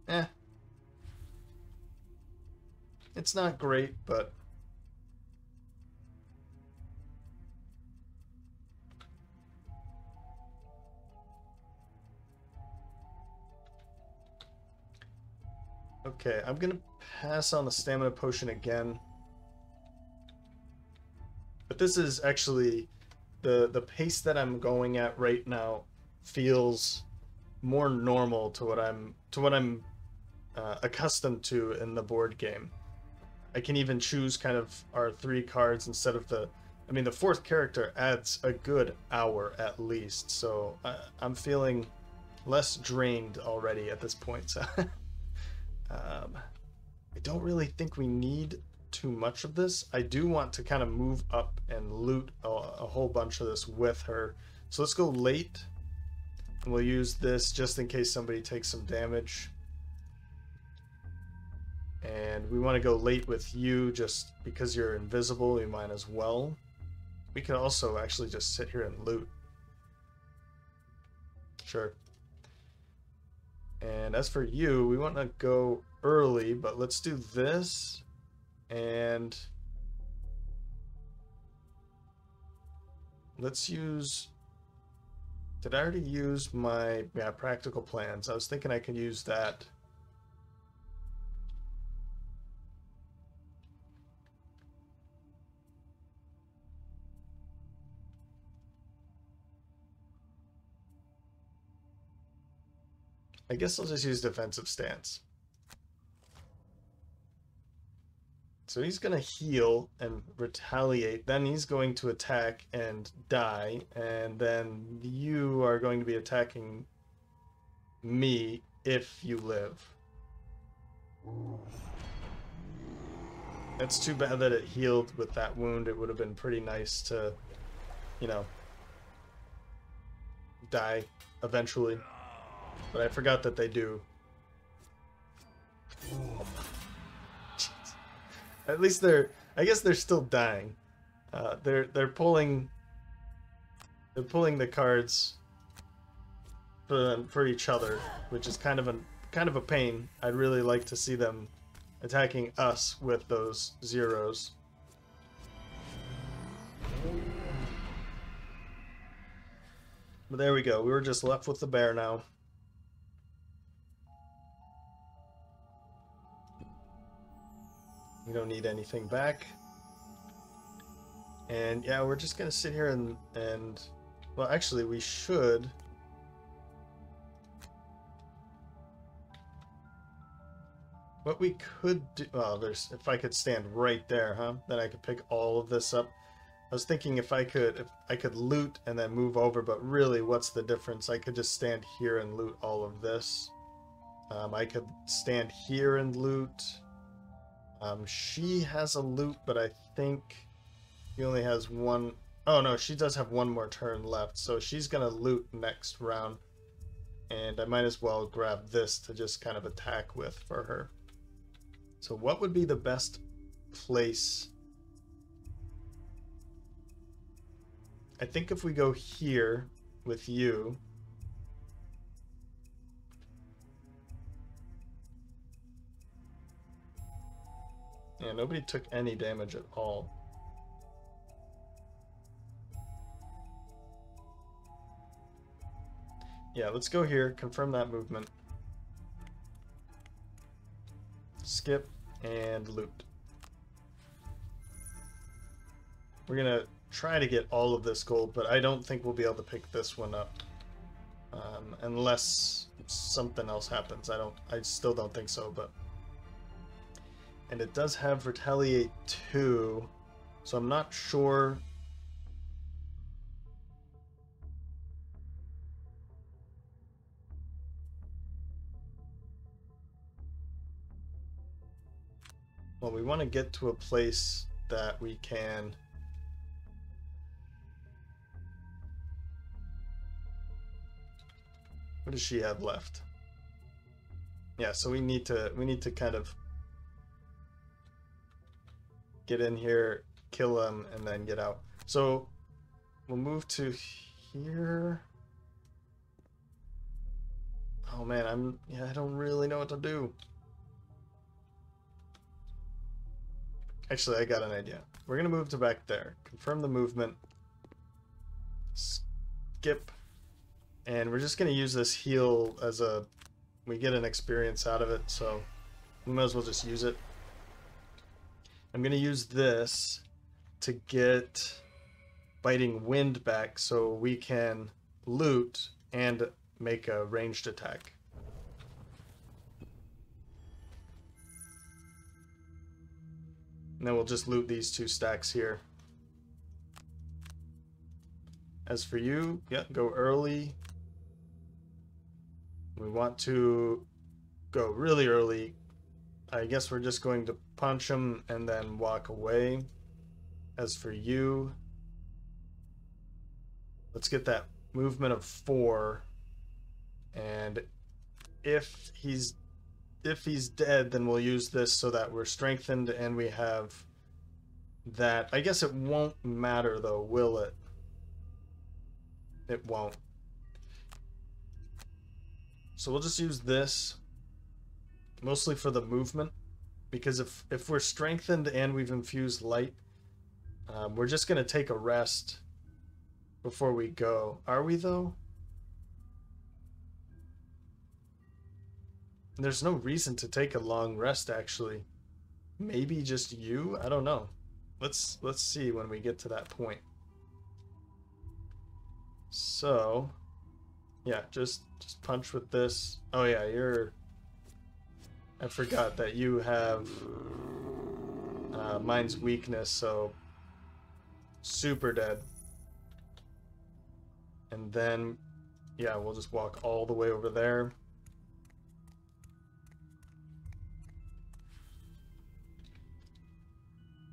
Eh. It's not great, but okay, I'm gonna pass on the stamina potion again. But this is actually the pace that I'm going at right now feels more normal to what I'm accustomed to in the board game. I can even choose kind of our 3 cards instead of the... I mean, the 4th character adds a good hour at least, so I'm feeling less drained already at this point. So I don't really think we need too much of this. I do want to kind of move up and loot a whole bunch of this with her. So let's go late, and we'll use this just in case somebody takes some damage. And we want to go late with you just because you're invisible. We might as well. We could also actually just sit here and loot. Sure. And as for you, we want to go early, but let's do this. And let's use... Did I already use my practical plans? I was thinking I could use that. I guess I'll just use defensive stance. So he's going to heal and retaliate. Then he's going to attack and die. And then you are going to be attacking me if you live. It's too bad that it healed with that wound. It would have been pretty nice to, you know, die eventually. But I forgot that they do. At least they're... I guess they're still dying. They're pulling... They're pulling the cards for each other, which is kind of a pain. I'd really like to see them attacking us with those zeros. But there we go. We were just left with the bear now. We don't need anything back. And yeah, we're just gonna sit here and well, actually we should. What we could do, well, there's, if I could stand right there, huh? Then I could pick all of this up. I was thinking if I could loot and then move over, but really what's the difference? I could just stand here and loot all of this. I could stand here and loot. She has a loot, but I think he only has one. Oh no, she does have one more turn left, so she's gonna loot next round. And I might as well grab this to just kind of attack with for her. So what would be the best place? I think if we go here with you. Yeah, nobody took any damage at all. Yeah, let's go here, confirm that movement. Skip and loot. We're gonna try to get all of this gold, but I don't think we'll be able to pick this one up. Unless something else happens. I still don't think so, but... And it does have retaliate 2, so I'm not sure. Well, we want to get to a place that we can... What does she have left? Yeah, so we need to kind of get in here, kill him, and then get out. So we'll move to here. Oh man, I don't really know what to do. Actually, I got an idea. We're gonna move to back there. Confirm the movement. Skip. And we're just gonna use this heal as a... we get an experience out of it, so we might as well just use it. I'm gonna use this to get Biting Wind back so we can loot and make a ranged attack. And then we'll just loot these 2 stacks here. As for you, yeah, go early. We want to go really early. I guess we're just going to punch him and then walk away. As for you, let's get that movement of 4. And if he's dead, then we'll use this so that we're strengthened and we have that. I guess it won't matter though, will it? It won't. So we'll just use this mostly for the movement, because if we're strengthened and we've infused light, we're just going to take a rest before we go. Are we though? There's no reason to take a long rest, actually. Maybe just you? I don't know. Let's see when we get to that point. So, yeah, just punch with this. Oh yeah, I forgot that you have mine's weakness, so super dead. And then, yeah, we'll just walk all the way over there.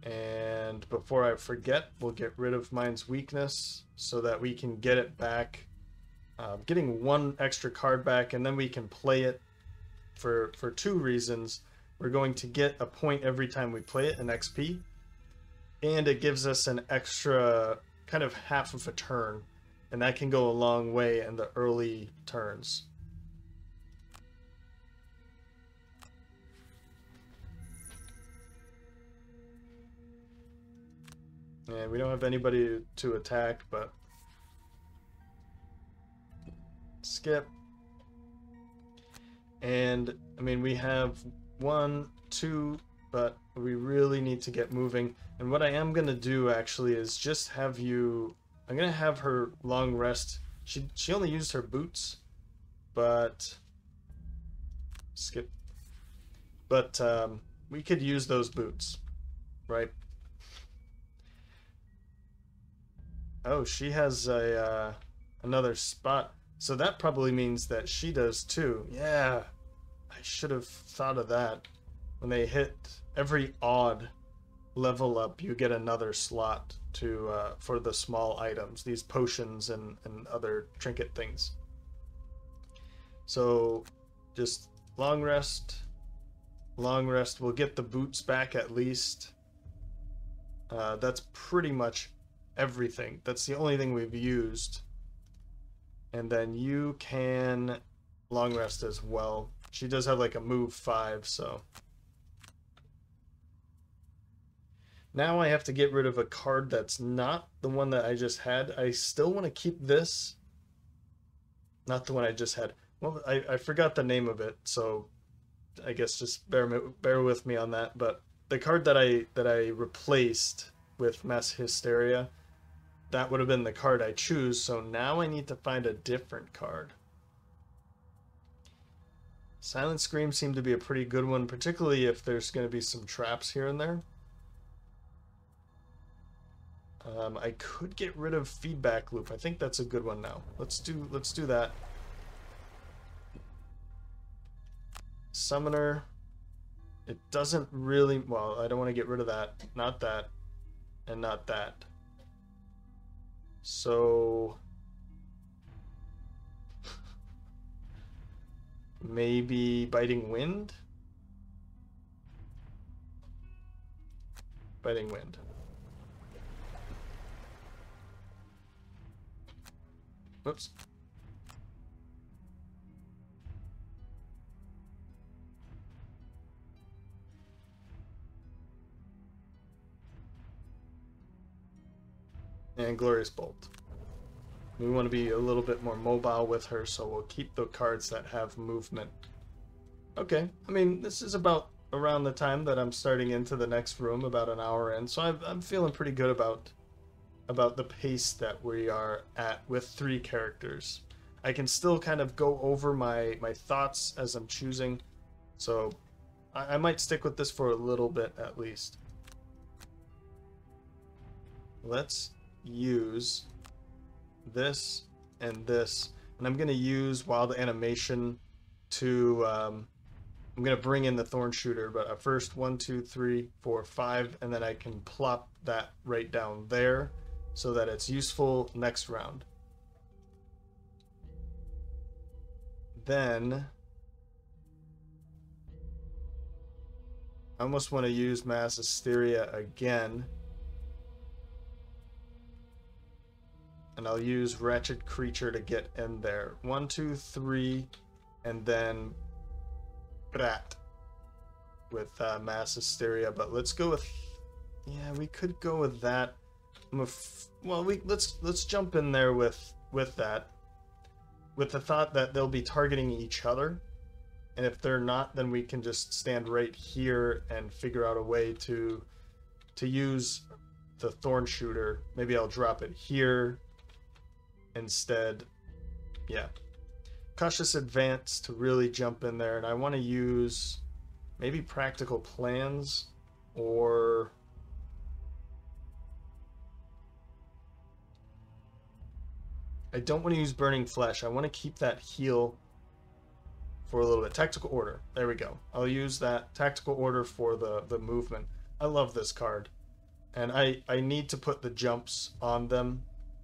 And before I forget, we'll get rid of mine's weakness so that we can get it back. Getting 1 extra card back, and then we can play it for 2 reasons. We're going to get a point every time we play it, an XP, and it gives us an extra kind of half of a turn, and that can go a long way in the early turns. And we don't have anybody to attack, but skip. And I mean, we have 1, 2, but we really need to get moving. And what I am gonna do actually is just have you... I'm gonna have her long rest. She only used her boots, but skip. But we could use those boots, right? Oh, she has a another spot. So that probably means that she does too. Yeah, I should have thought of that. When they hit every odd level up, you get another slot to for the small items, these potions and other trinket things. So just long rest. Long rest. We'll get the boots back at least. That's pretty much everything. That's the only thing we've used. And then you can long rest as well. She does have like a move 5, so. Now I have to get rid of a card that's not the one that I just had. I still want to keep this. Not the one I just had. Well, I forgot the name of it, so I guess just bear with me on that. But the card that I replaced with Mass Hysteria, that would have been the card I choose, so now I need to find a different card. Silent Scream seemed to be a pretty good one, particularly if there's going to be some traps here and there. I could get rid of Feedback Loop. I think that's a good one now. Let's do that. Summoner. It doesn't really... well, I don't want to get rid of that. Not that. And not that. So maybe Biting Wind? Biting Wind. Whoops. And Glorious Bolt. We want to be a little bit more mobile with her, so we'll keep the cards that have movement. Okay, I mean, this is about around the time that I'm starting into the next room, about an hour in, so I'm feeling pretty good about the pace that we are at with 3 characters. I can still kind of go over my thoughts as I'm choosing, so I might stick with this for a little bit at least. Let's use this and this, and I'm going to use Wild Animation to I'm going to bring in the Thorn Shooter, but first 1, 2, 3, 4, 5, and then I can plop that right down there so that it's useful next round. Then I almost want to use Mass Hysteria again. And I'll use Wretched Creature to get in there. 1, 2, 3, and then Brat with Mass Hysteria. But let's go with, yeah, we could go with that. Well, let's jump in there with that, with the thought that they'll be targeting each other, and if they're not, then we can just stand right here and figure out a way to use the Thorn Shooter. Maybe I'll drop it here instead. Yeah, Cautious Advance to really jump in there, and I want to use maybe Practical Plans, or I don't want to use Burning Flesh. I want to keep that heal for a little bit. Tactical Order. There we go. I'll use that Tactical Order for the movement. I love this card, and I need to put the jumps on them.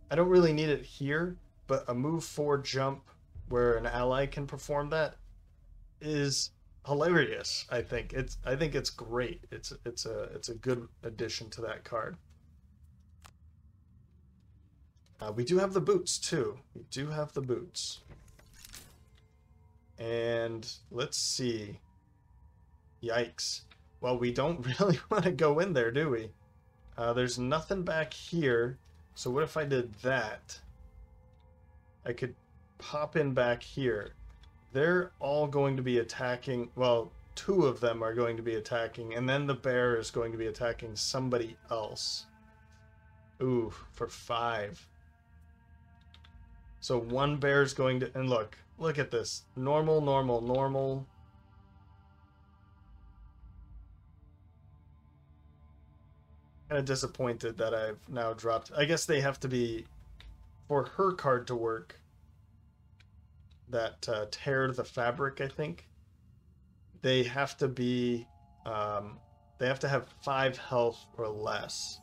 I don't really need it here, but a move 4 jump where an ally can perform that is hilarious. I think it's great. It's a good addition to that card. We do have the boots too. We do have the boots. And let's see. Yikes. Well, we don't really want to go in there, do we? There's nothing back here. So what if I did that? I could pop in back here. They're all going to be attacking. Well, 2 of them are going to be attacking. And then the bear is going to be attacking somebody else. Ooh, for 5. So 1 bear is going to, and look at this. Normal, normal, normal. Kind of disappointed that I've now dropped. I guess they have to be, for her card to work, that Tear the Fabric, I think. They have to be, they have to have 5 health or less.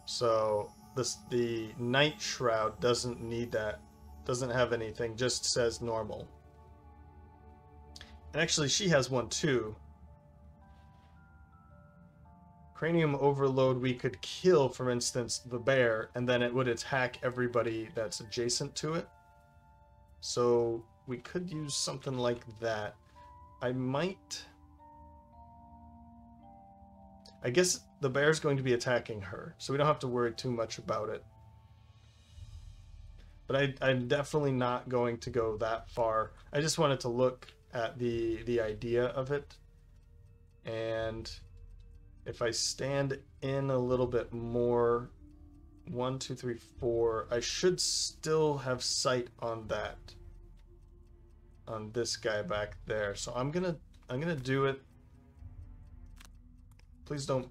So the Night Shroud doesn't need that. Doesn't have anything, just says normal. And actually, she has one too. Cranium Overload, we could kill, for instance, the bear, and then it would attack everybody that's adjacent to it. So we could use something like that. I guess the bear's going to be attacking her, so we don't have to worry too much about it. But I'm definitely not going to go that far. I just wanted to look at the idea of it. And if I stand in a little bit more, 1, 2, 3, 4, I should still have sight on that. On this guy back there. So I'm gonna do it. Please don't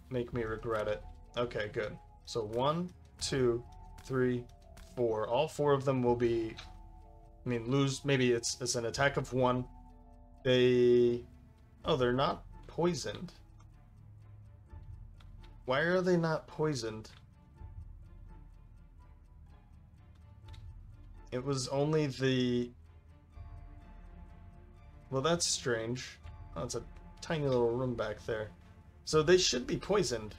make me regret it. Okay, good. So 1, 2, 3, 4. All 4 of them will be, I mean, lose. Maybe it's an attack of 1. They're not poisoned. Why are they not poisoned? It was only the Well, that's strange. Oh, it's a tiny little room back there. So they should be poisoned.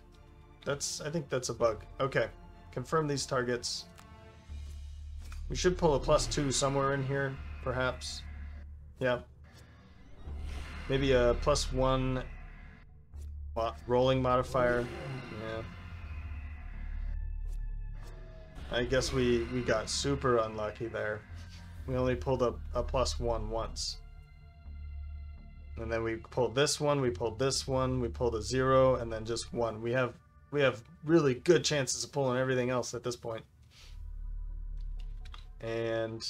I think that's a bug. Okay. Confirm these targets. We should pull a +2 somewhere in here, perhaps. Yeah. Maybe a +1 rolling modifier. Yeah. I guess we got super unlucky there. We only pulled a +1 once. And then we pulled this one, we pulled this one, we pulled a 0, and then just 1. We have really good chances of pulling everything else at this point. And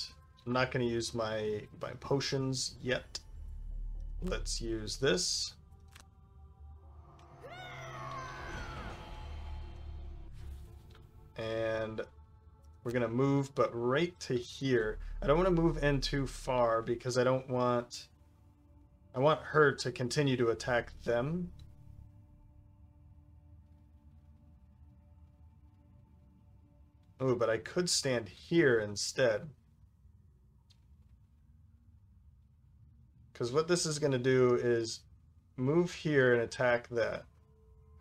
I'm not going to use my potions yet. Let's use this. And we're going to move, but right to here. I don't want to move in too far because I want her to continue to attack them. Oh, but I could stand here instead. Because what this is going to do is move here and attack that.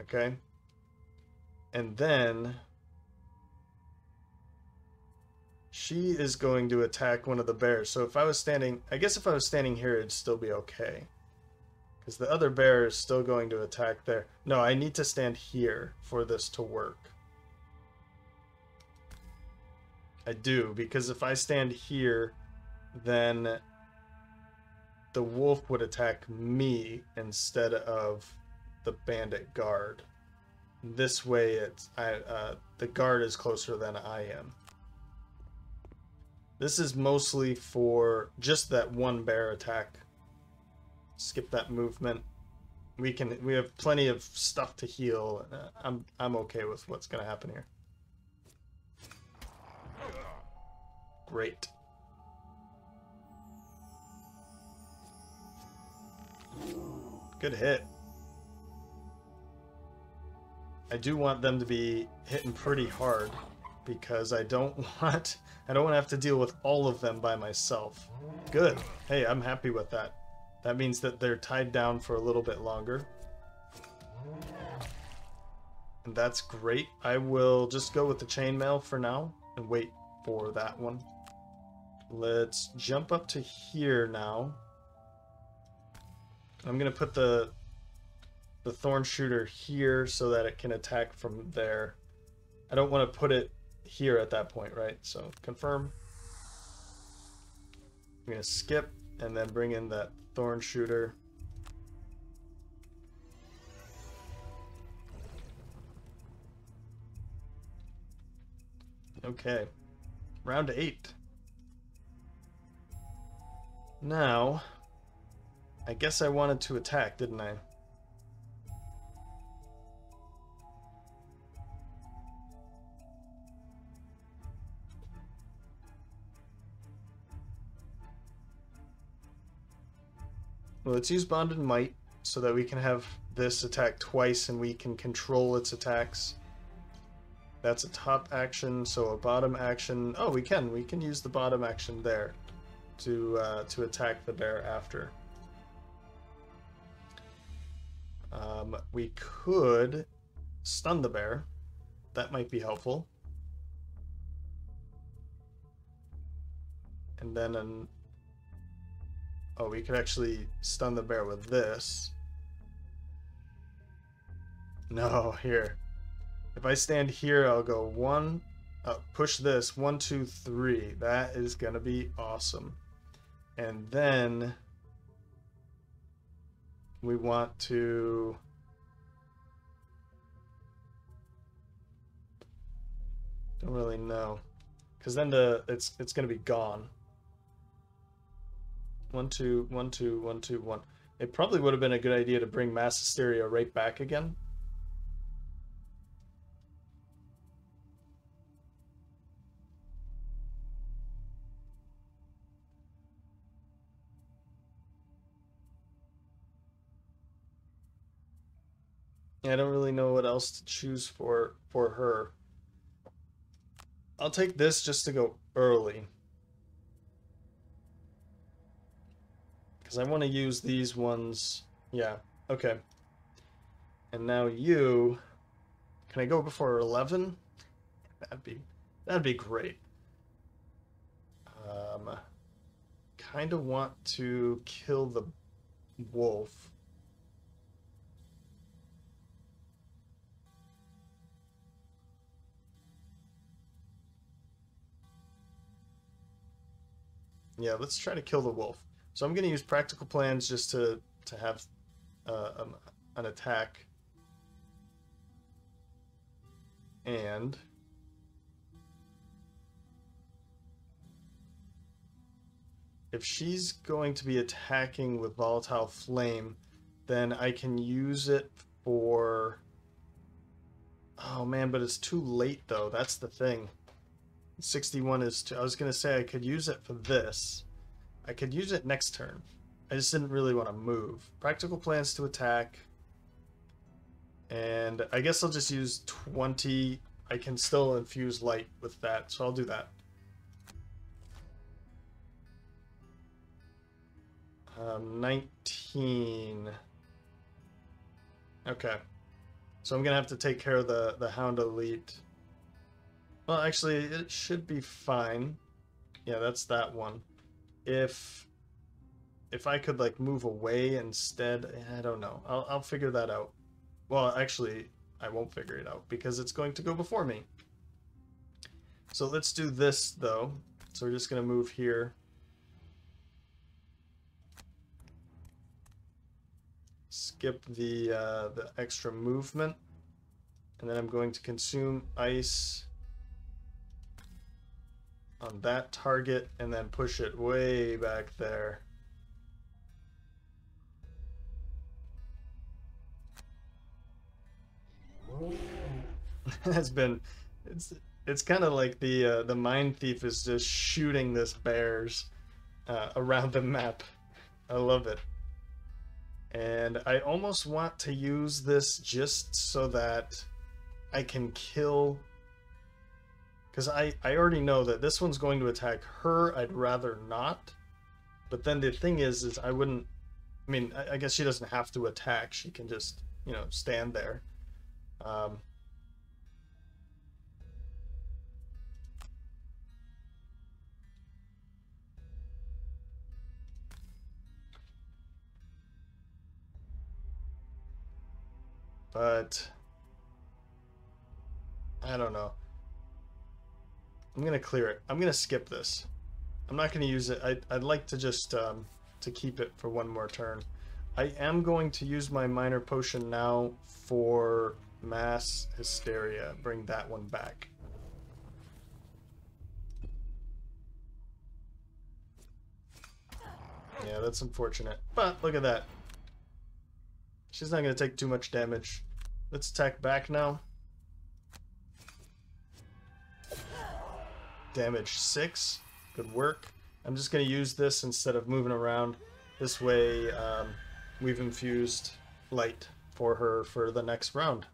Okay? And then she is going to attack one of the bears. So if I was standing, I guess if I was standing here, it'd still be okay. Because the other bear is still going to attack there. No, I need to stand here for this to work. I do, because if I stand here, then the wolf would attack me instead of the bandit guard. This way, the guard is closer than I am. This is mostly for just that one bear attack. Skip that movement. We have plenty of stuff to heal. I'm okay with what's going to happen here. Great. Good hit. I do want them to be hitting pretty hard because I don't want to have to deal with all of them by myself. Good. Hey, I'm happy with that. That means that they're tied down for a little bit longer. And that's great. I will just go with the chainmail for now and wait for that one. Let's jump up to here now. I'm going to put the thorn shooter here so that it can attack from there. I don't want to put it here at that point, right? So confirm. I'm going to skip and then bring in that thorn shooter. Okay. Round 8. Now, I guess I wanted to attack, didn't I? Well, let's use Bond and Might so that we can have this attack twice and we can control its attacks. That's a top action, so a bottom action. Oh, we can use the bottom action there to attack the bear after. We could stun the bear. That might be helpful. And then oh, we could actually stun the bear with this. No, here. If I stand here, I'll go 1, push this, 1, 2, 3. That is gonna be awesome. And then we want to don't really know, because then it's gonna be gone. 1, 2, 1, 2, 1, 2, 1. It probably would have been a good idea to bring mass hysteria right back again. I don't really know what else to choose for her. I'll take this just to go early. Because I want to use these ones. Yeah, okay. And now you... Can I go before 11? That'd be great. Kind of want to kill the wolf. Yeah, let's try to kill the wolf. So I'm going to use practical plans just to have an attack. And if she's going to be attacking with volatile flame, then I can use it for... Oh man, but it's too late though. That's the thing. 61 is too... I was going to say I could use it for this. I could use it next turn. I just didn't really want to move. Practical plans to attack. And I guess I'll just use 20. I can still infuse light with that, so I'll do that. 19. Okay. So I'm going to have to take care of the Hound Elite. Well, actually, it should be fine. Yeah, that's that one. If I could, like, move away instead, I don't know. I'll figure that out. Well, actually, I won't figure it out because it's going to go before me. So let's do this, though. So we're just going to move here. Skip the extra movement. And then I'm going to consume ice on that target and then push it way back there. It's kind of like the Mindthief is just shooting this bears around the map. I love it. And I almost want to use this just so that I can kill, because I already know that this one's going to attack her. I'd rather not. But then the thing is I wouldn't, I mean, I guess she doesn't have to attack. She can just, you know, stand there. But I don't know. I'm going to clear it. I'm going to skip this. I'm not going to use it. I'd like to just to keep it for one more turn. I am going to use my minor potion now for mass hysteria. Bring that one back. Yeah, that's unfortunate. But look at that. She's not going to take too much damage. Let's attack back now. Damage 6. Good work. I'm just going to use this instead of moving around. This way we've infused light for her for the next round.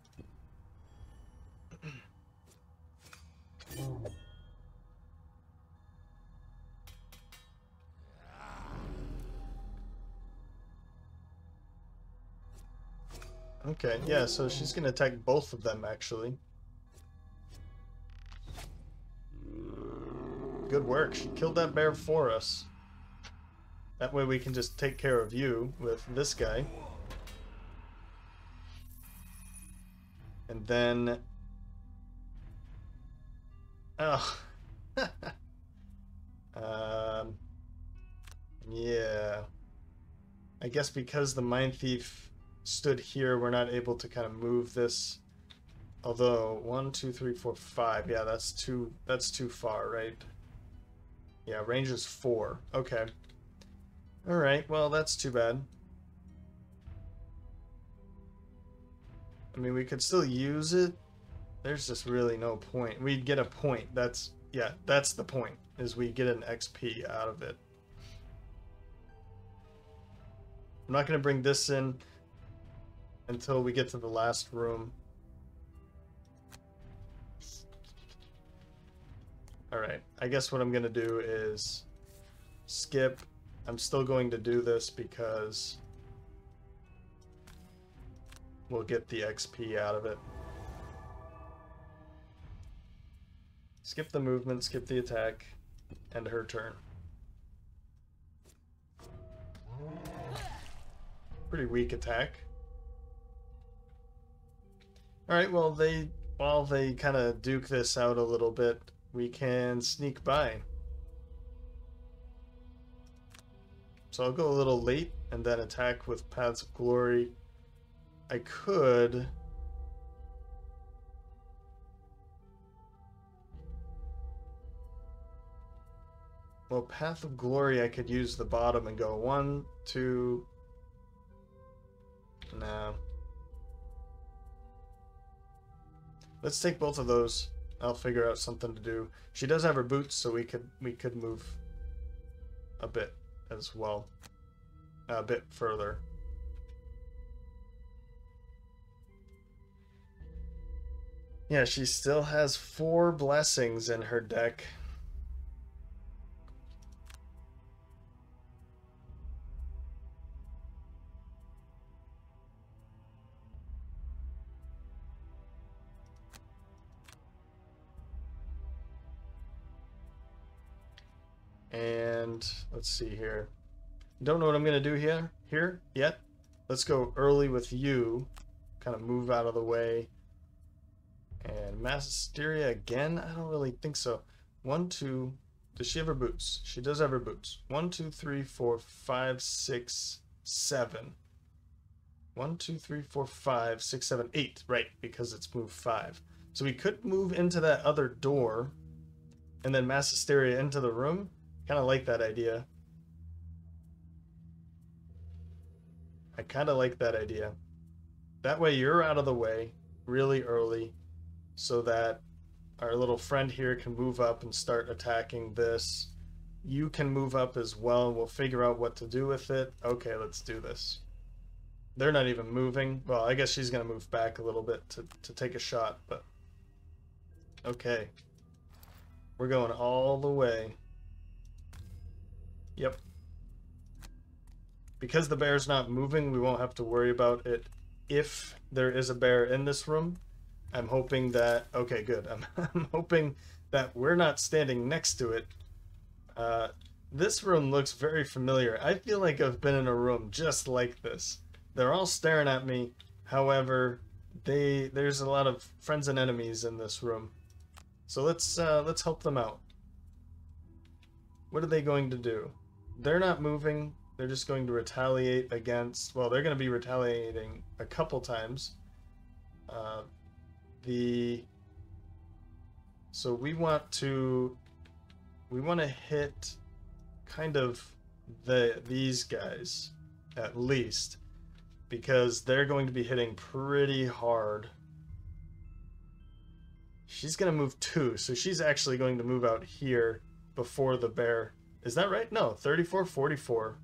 Okay, yeah, so she's going to attack both of them, actually. Good work. She killed that bear for us. That way we can just take care of you with this guy. And then... Oh. Yeah. I guess because the Mindthief stood here, we're not able to kind of move this. Although 1, 2, 3, 4, 5. Yeah, that's too far, right? Yeah, range is 4. Okay. All right. Well, that's too bad. I mean, we could still use it. There's just really no point. We'd get a point. That's the point. Is we get an XP out of it. I'm not going to bring this in until we get to the last room. Alright, I guess what I'm going to do is skip I'm still going to do this because we'll get the XP out of it. Skip the movement, skip the attack, end her turn. Pretty weak attack. Alright, well, while they kind of duke this out a little bit, we can sneak by. So I'll go a little late and then attack with Paths of Glory. I could... Well, Path of Glory, I could use the bottom and go 1, 2... Nah. Let's take both of those. I'll figure out something to do. She does have her boots, so we could move a bit as well. A bit further. Yeah, she still has 4 blessings in her deck. And let's see here. Don't know what I'm gonna do here yet. Let's go early with you. Kind of move out of the way. And Mass Hysteria again? I don't really think so. 1, 2. Does she have her boots? She does have her boots. 1, 2, 3, 4, 5, 6, 7. 1, 2, 3, 4, 5, 6, 7, 8. Right, because it's move 5. So we could move into that other door and then Mass Hysteria into the room. Kind of like that idea. I kind of like that idea. That way you're out of the way really early so that our little friend here can move up and start attacking this. You can move up as well and we'll figure out what to do with it. Okay, let's do this. They're not even moving. Well, I guess she's going to move back a little bit to take a shot, but okay. We're going all the way. Yep. Because the bear's not moving, we won't have to worry about it if there is a bear in this room. I'm hoping that... Okay, good. I'm hoping that we're not standing next to it. This room looks very familiar. I feel like I've been in a room just like this. They're all staring at me. However, there's a lot of friends and enemies in this room. So let's help them out. What are they going to do? They're not moving. They're just going to retaliate against... Well, they're going to be retaliating a couple times. So we want to hit kind of these guys at least, because they're going to be hitting pretty hard. She's going to move 2, so she's actually going to move out here before the bear. Is that right? No, 34, 44.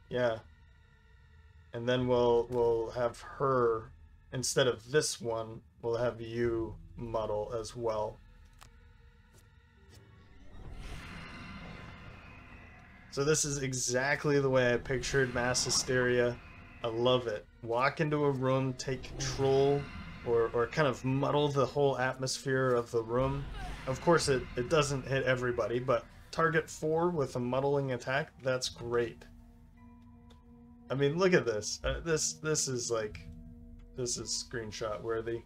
Yeah. And then we'll have her, instead of this one, we'll have you muddle as well. So this is exactly the way I pictured Mass Hysteria. I love it. Walk into a room, take control, or kind of muddle the whole atmosphere of the room. Of course, it doesn't hit everybody, but target 4 with a muddling attack, that's great. I mean, look at this. This is like... This is screenshot worthy.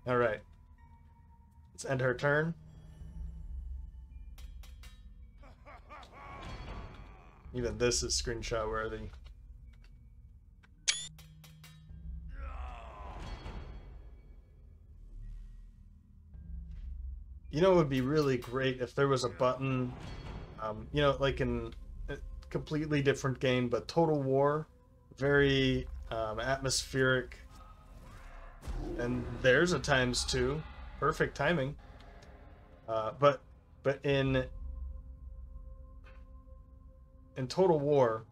Alright. Let's end her turn. Even this is screenshot worthy. You know, it would be really great if there was a button, you know, like in a completely different game, but Total War, very atmospheric, and there's a ×2, perfect timing. But in Total War,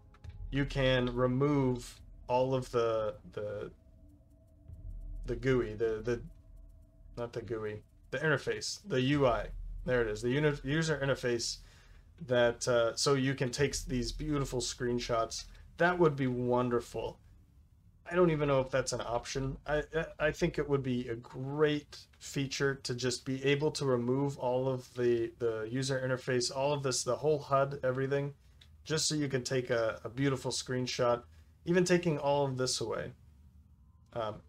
you can remove all of the GUI, not the GUI. The interface, the UI. There it is, the user interface that so you can take these beautiful screenshots. That would be wonderful. I don't even know if that's an option. I think it would be a great feature to just be able to remove all of the user interface, all of this, the whole HUD, everything, just so you can take a beautiful screenshot, even taking all of this away.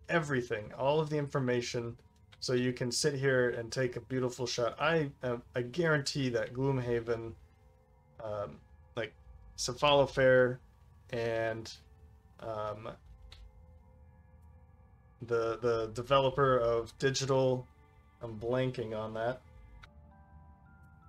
Everything, all of the information, so you can sit here and take a beautiful shot. I guarantee that Gloomhaven, like Cephalofair and the developer of digital, I'm blanking on that.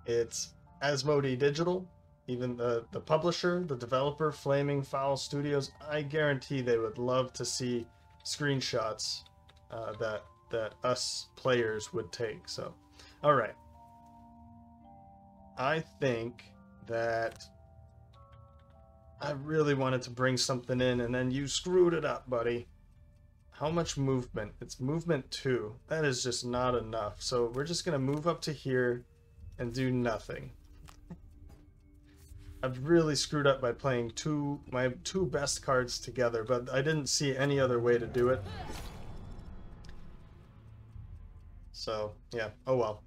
It's Asmodee Digital, even the publisher, the developer, Flaming Fowl Studios. I guarantee they would love to see screenshots that us players would take. So, all right. I think that I really wanted to bring something in, and then you screwed it up, buddy. How much movement? It's movement 2. That is just not enough. So we're just gonna move up to here and do nothing. I've really screwed up by playing my two best cards together, but I didn't see any other way to do it. So yeah, oh well.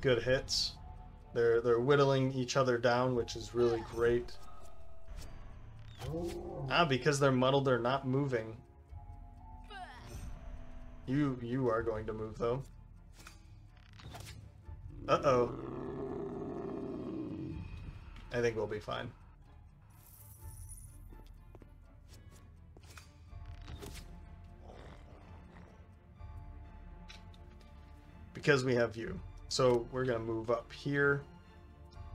Good hits. They're whittling each other down, which is really great. Because they're muddled, they're not moving. You are going to move though. Uh-oh. I think we'll be fine. Because we have you. So we're gonna move up here.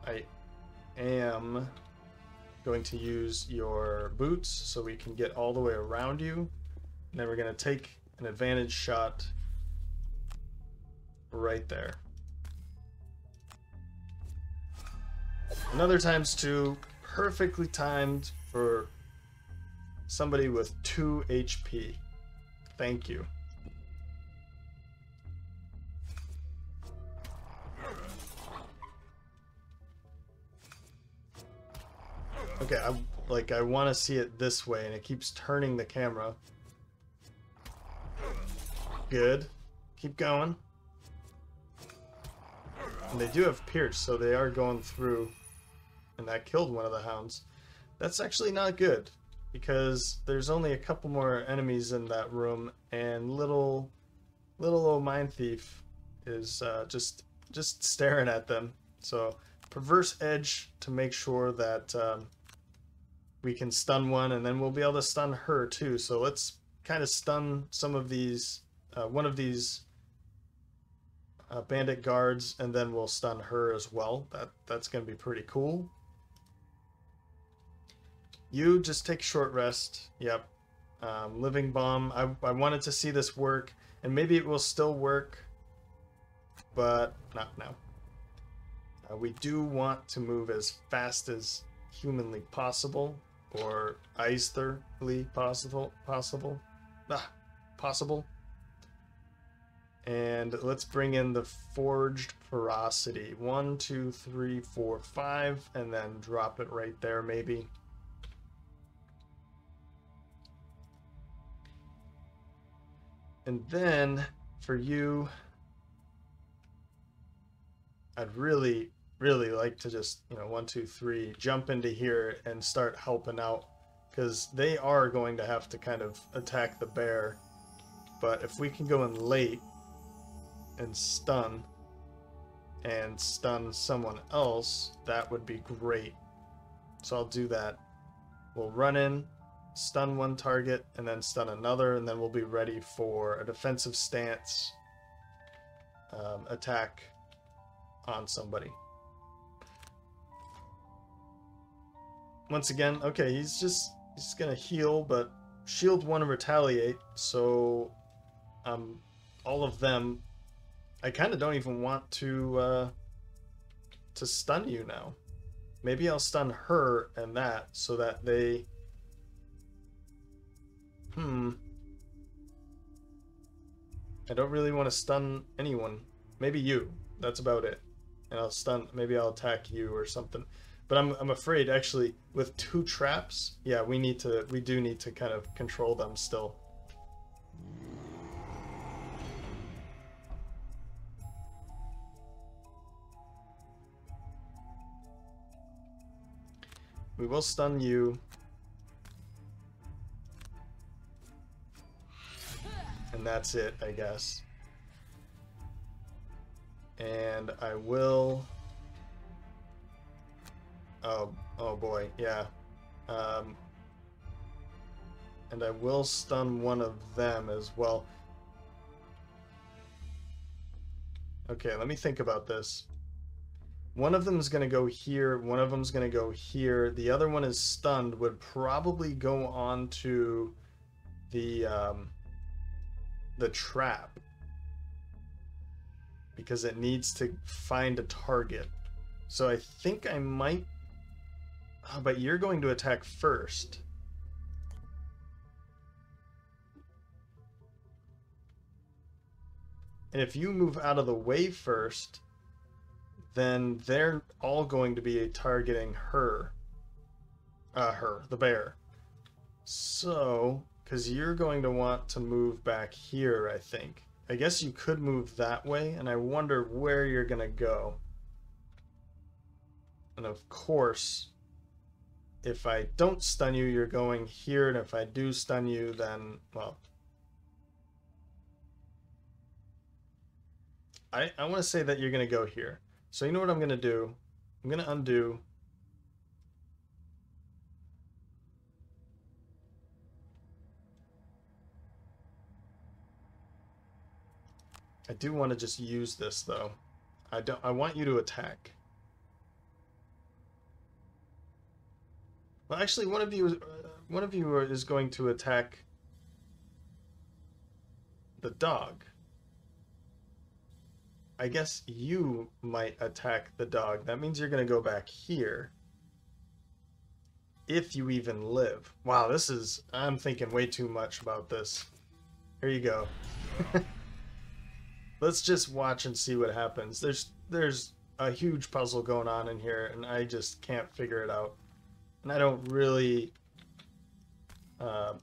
I am going to use your boots so we can get all the way around you. And then we're going to take an advantage shot right there. Another ×2, perfectly timed for somebody with 2 HP. Thank you. Okay, I want to see it this way, and it keeps turning the camera. Good. Keep going. And they do have Pierce, so they are going through, and that killed one of the hounds. That's actually not good, because there's only a couple more enemies in that room, and little old Mindthief is just staring at them. So perverse edge to make sure that we can stun one, and then we'll be able to stun her too. So let's kind of stun some of these, one of these bandit guards, and then we'll stun her as well. That's going to be pretty cool. You just take short rest. Yep. Living bomb. I wanted to see this work, and maybe it will still work, but not now. We do want to move as fast as humanly possible, or eisnerly possible. And let's bring in the forged ferocity. 1, 2, 3, 4, 5, and then drop it right there, maybe. And then for you, I'd really like to just, 1, 2, 3, jump into here and start helping out, because they are going to have to kind of attack the bear. But if we can go in late and stun someone else, that would be great. So I'll do that. We'll run in, stun one target, and then stun another, and then we'll be ready for a defensive stance attack on somebody. Once again, okay, he's gonna heal, but shield 1 and retaliate, so all of them, I kind of don't even want to stun you now. Maybe I'll stun her and that, so that they I don't really want to stun anyone. Maybe you. That's about it. And I'll stun. Maybe I'll attack you or something. But I'm afraid actually with 2 traps. Yeah, we do need to kind of control them still. We will stun you. And that's it, I guess. And I will... Oh boy, yeah. And I will stun one of them as well. Okay, let me think about this. One of them is going to go here, one of them is going to go here. The other one is stunned, would probably go on to the trap. Because it needs to find a target. So I think I might... Oh, but you're going to attack first. And if you move out of the way first, then they're all going to be targeting her. The bear. So, because you're going to want to move back here, I think. I guess you could move that way, and I wonder where you're going to go. And of course, if I don't stun you, you're going here, and if I do stun you, then, well... I want to say that you're going to go here. So you know what I'm going to do? I'm going to undo. I do want to just use this, though. I want you to attack. Well, actually, one of you is going to attack the dog. I guess you might attack the dog. That means you're going to go back here. If you even live. Wow, this is... I'm thinking way too much about this. Here you go. Let's just watch and see what happens. There's a huge puzzle going on in here, and I just can't figure it out. And I don't really... I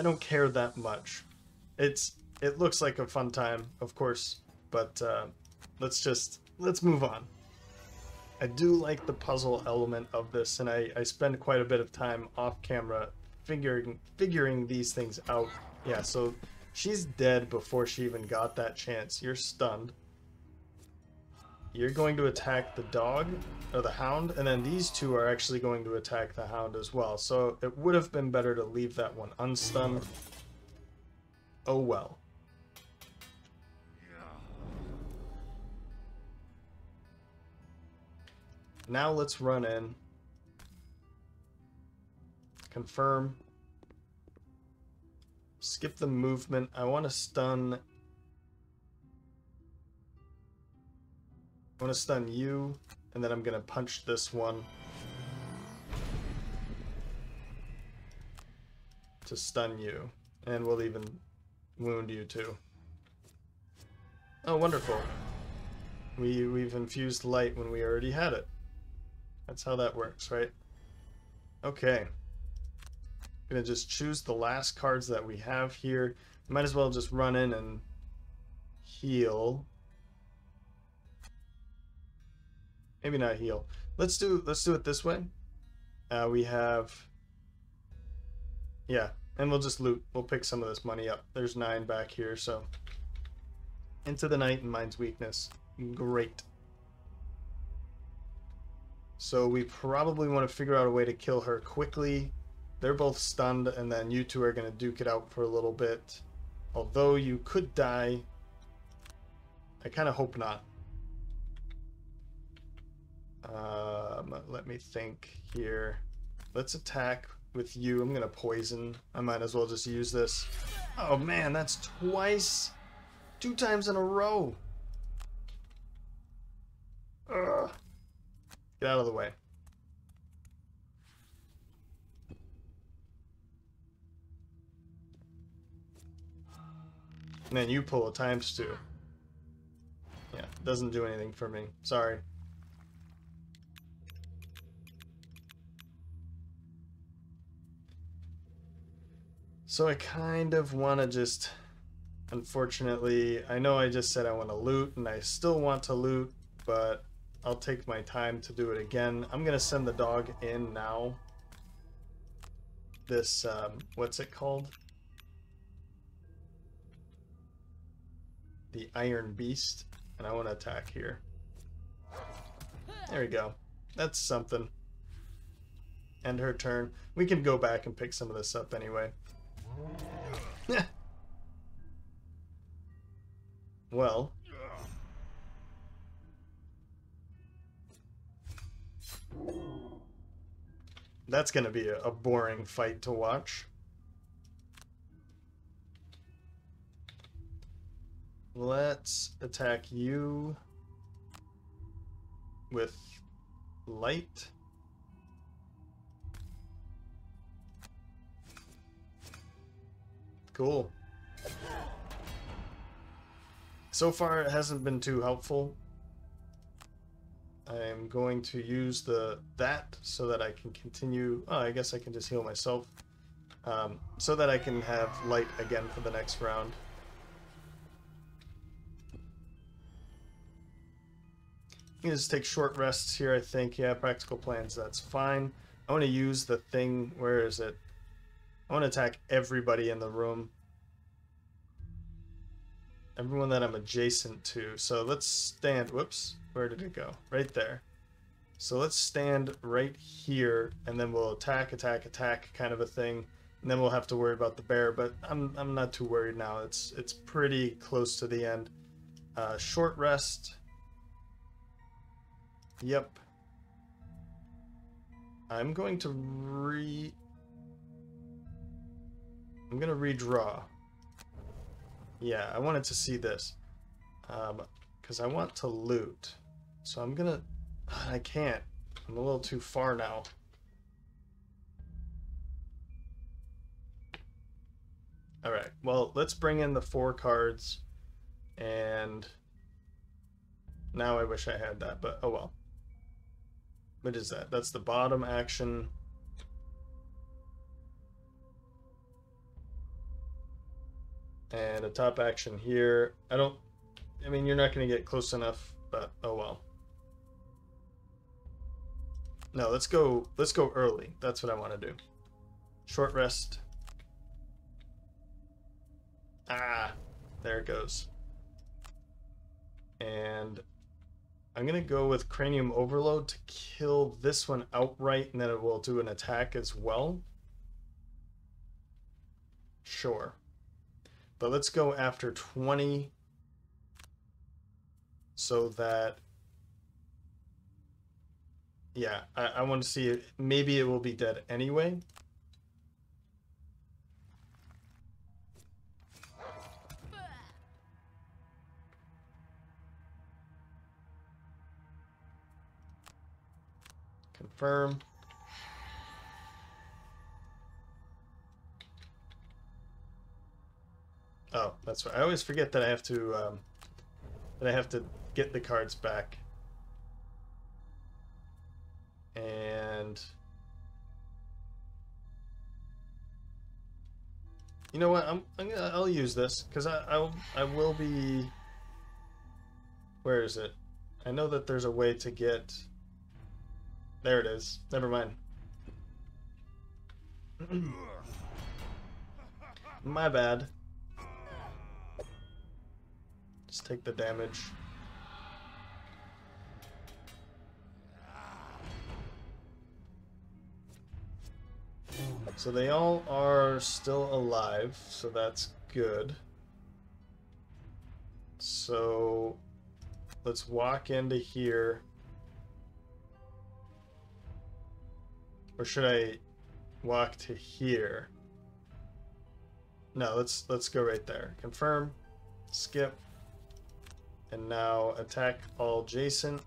don't care that much. It looks like a fun time, of course, but let's move on. I do like the puzzle element of this, and I spend quite a bit of time off camera figuring these things out. Yeah, so she's dead before she even got that chance. You're stunned. You're going to attack the dog, or the hound, and then these two are actually going to attack the hound as well. So it would have been better to leave that one unstunned. Oh well. Now let's run in. Confirm. Skip the movement. I want to stun... I want to stun you, and then I'm going to punch this one to stun you. And we'll even wound you too. Oh, wonderful. We've infused light when we already had it. That's how that works, right? Okay. I'm gonna just choose the last cards that we have here. Might as well just run in and heal. Maybe not heal. Let's do it this way. We have... Yeah, and we'll just loot. We'll pick some of this money up. There's 9 back here, so... Into the night and Mind's weakness. Great. So we probably want to figure out a way to kill her quickly. They're both stunned, and then you two are going to duke it out for a little bit. Although you could die. I kind of hope not. Let me think here. Let's attack with you. I'm going to poison. I might as well just use this. Oh man, that's twice. 2 times in a row. Ugh. Get out of the way. And then you pull a ×2. Yeah, doesn't do anything for me. Sorry. So I kind of want to just... Unfortunately, I know I just said I want to loot, and I still want to loot, but I'll take my time to do it again. I'm going to send the dog in now. This, what's it called? The Iron Beast. And I want to attack here. There we go. That's something. End her turn. We can go back and pick some of this up anyway. Well. That's going to be a boring fight to watch. Let's attack you with light. Cool. So far, it hasn't been too helpful. I'm going to use that so that I can continue. Oh, I guess I can just heal myself. So that I can have light again for the next round. You can just take short rests here, I think. Yeah, practical plans, that's fine. I want to use the thing. Where is it? I want to attack everybody in the room. Everyone that I'm adjacent to. So let's stand. Whoops. Where did it go? Right there. So let's stand right here, and then we'll attack, attack, attack, kind of a thing. And then we'll have to worry about the bear, but I'm not too worried now. It's pretty close to the end. Short rest. Yep. I'm going to redraw. Yeah, I wanted to see this. Because I want to loot. So I'm gonna... I can't. I'm a little too far now. Alright, well, let's bring in the 4 cards. And... now I wish I had that, but oh well. What is that? That's the bottom action. And a top action here. I mean, you're not going to get close enough, but oh well. No, let's go early. That's what I want to do. Short rest. Ah, there it goes. And I'm going to go with Cranium Overload to kill this one outright, and then it will do an attack as well. Sure. But let's go after 20 so that... yeah, I want to see it. Maybe it will be dead anyway. Confirm. Oh, that's right. I always forget that I have to get the cards back. And you know what? I'll use this because I will be. Where is it? I know that there's a way to get. There it is. Never mind. My bad. Just take the damage. So they all are still alive, so that's good. So let's walk into here. Or should I walk to here? No, let's go right there. Confirm, skip, and now attack all adjacent.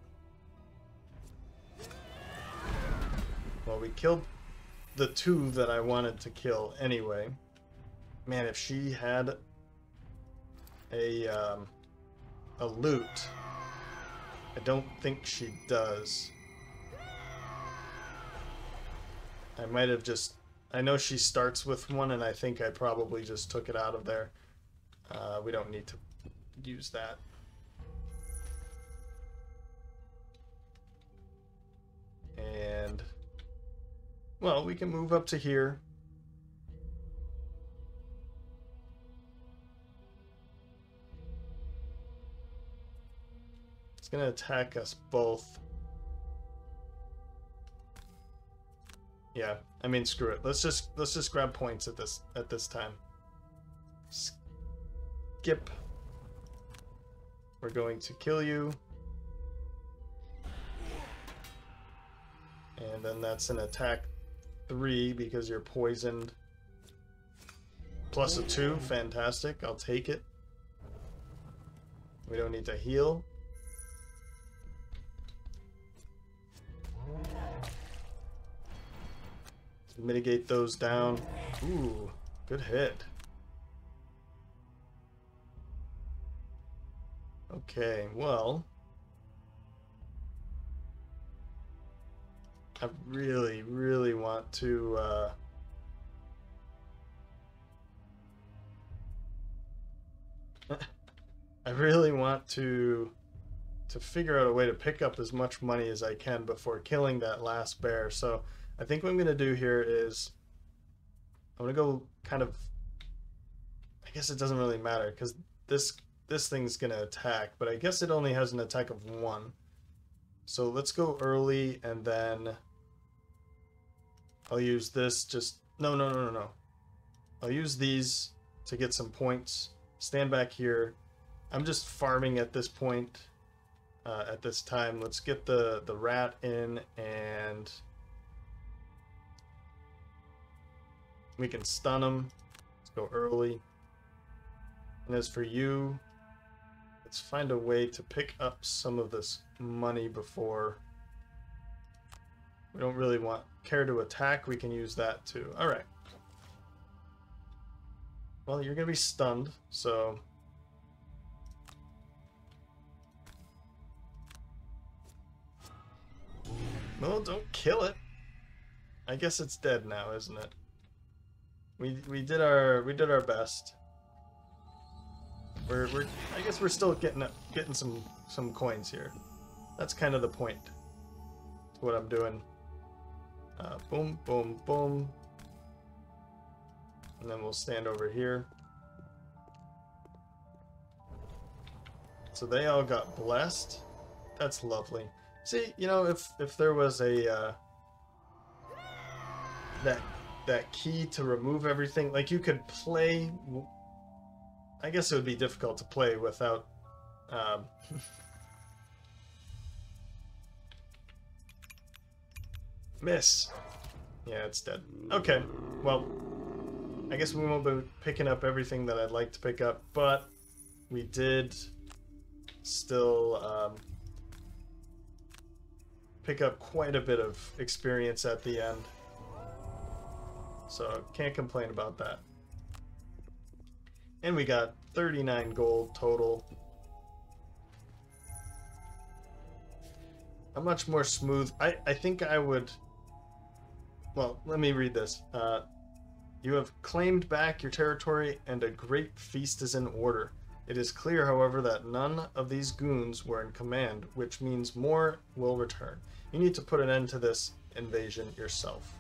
Well, we killed the 2 that I wanted to kill anyway. Man, if she had a loot. I don't think she does. I might have just... I know she starts with one, and I think I probably just took it out of there. We don't need to use that. And... well, we can move up to here. It's gonna attack us both. Yeah, I mean, screw it. Let's just grab points at this time. Skip. We're going to kill you. And then that's an attack 3 because you're poisoned. Plus a 2, fantastic. I'll take it. We don't need to heal. Mitigate those down. Ooh, good hit. Okay, well, I really, really want to I really want to figure out a way to pick up as much money as I can before killing that last bear. So I think what I'm going to do here is I'm going to go kind of... I guess it doesn't really matter because this thing's going to attack, but I guess it only has an attack of 1. So let's go early, and then I'll use this just... No. I'll use these to get some points. Stand back here. I'm just farming at this point, at this time. Let's get the rat in, and... we can stun him. Let's go early. And as for you, let's find a way to pick up some of this money before... we don't really care to attack. We can use that too. Alright. Well, you're going to be stunned, so... well, don't kill it. I guess it's dead now, isn't it? We did our best. I guess we're still getting some coins here. That's kind of the point to what I'm doing. Boom, boom, boom. And then we'll stand over here. So they all got blessed. That's lovely. See, you know, if there was a that key to remove everything, like you could play... I guess it would be difficult to play without miss. Yeah, it's dead. Okay, well, I guess we won't be picking up everything that I'd like to pick up, but we did still pick up quite a bit of experience at the end. So, can't complain about that. And we got 39 gold total. A much more smooth... I think I would... well, let me read this. You have claimed back your territory and a great feast is in order. It is clear, however, that none of these goons were in command, which means more will return. You need to put an end to this invasion yourself.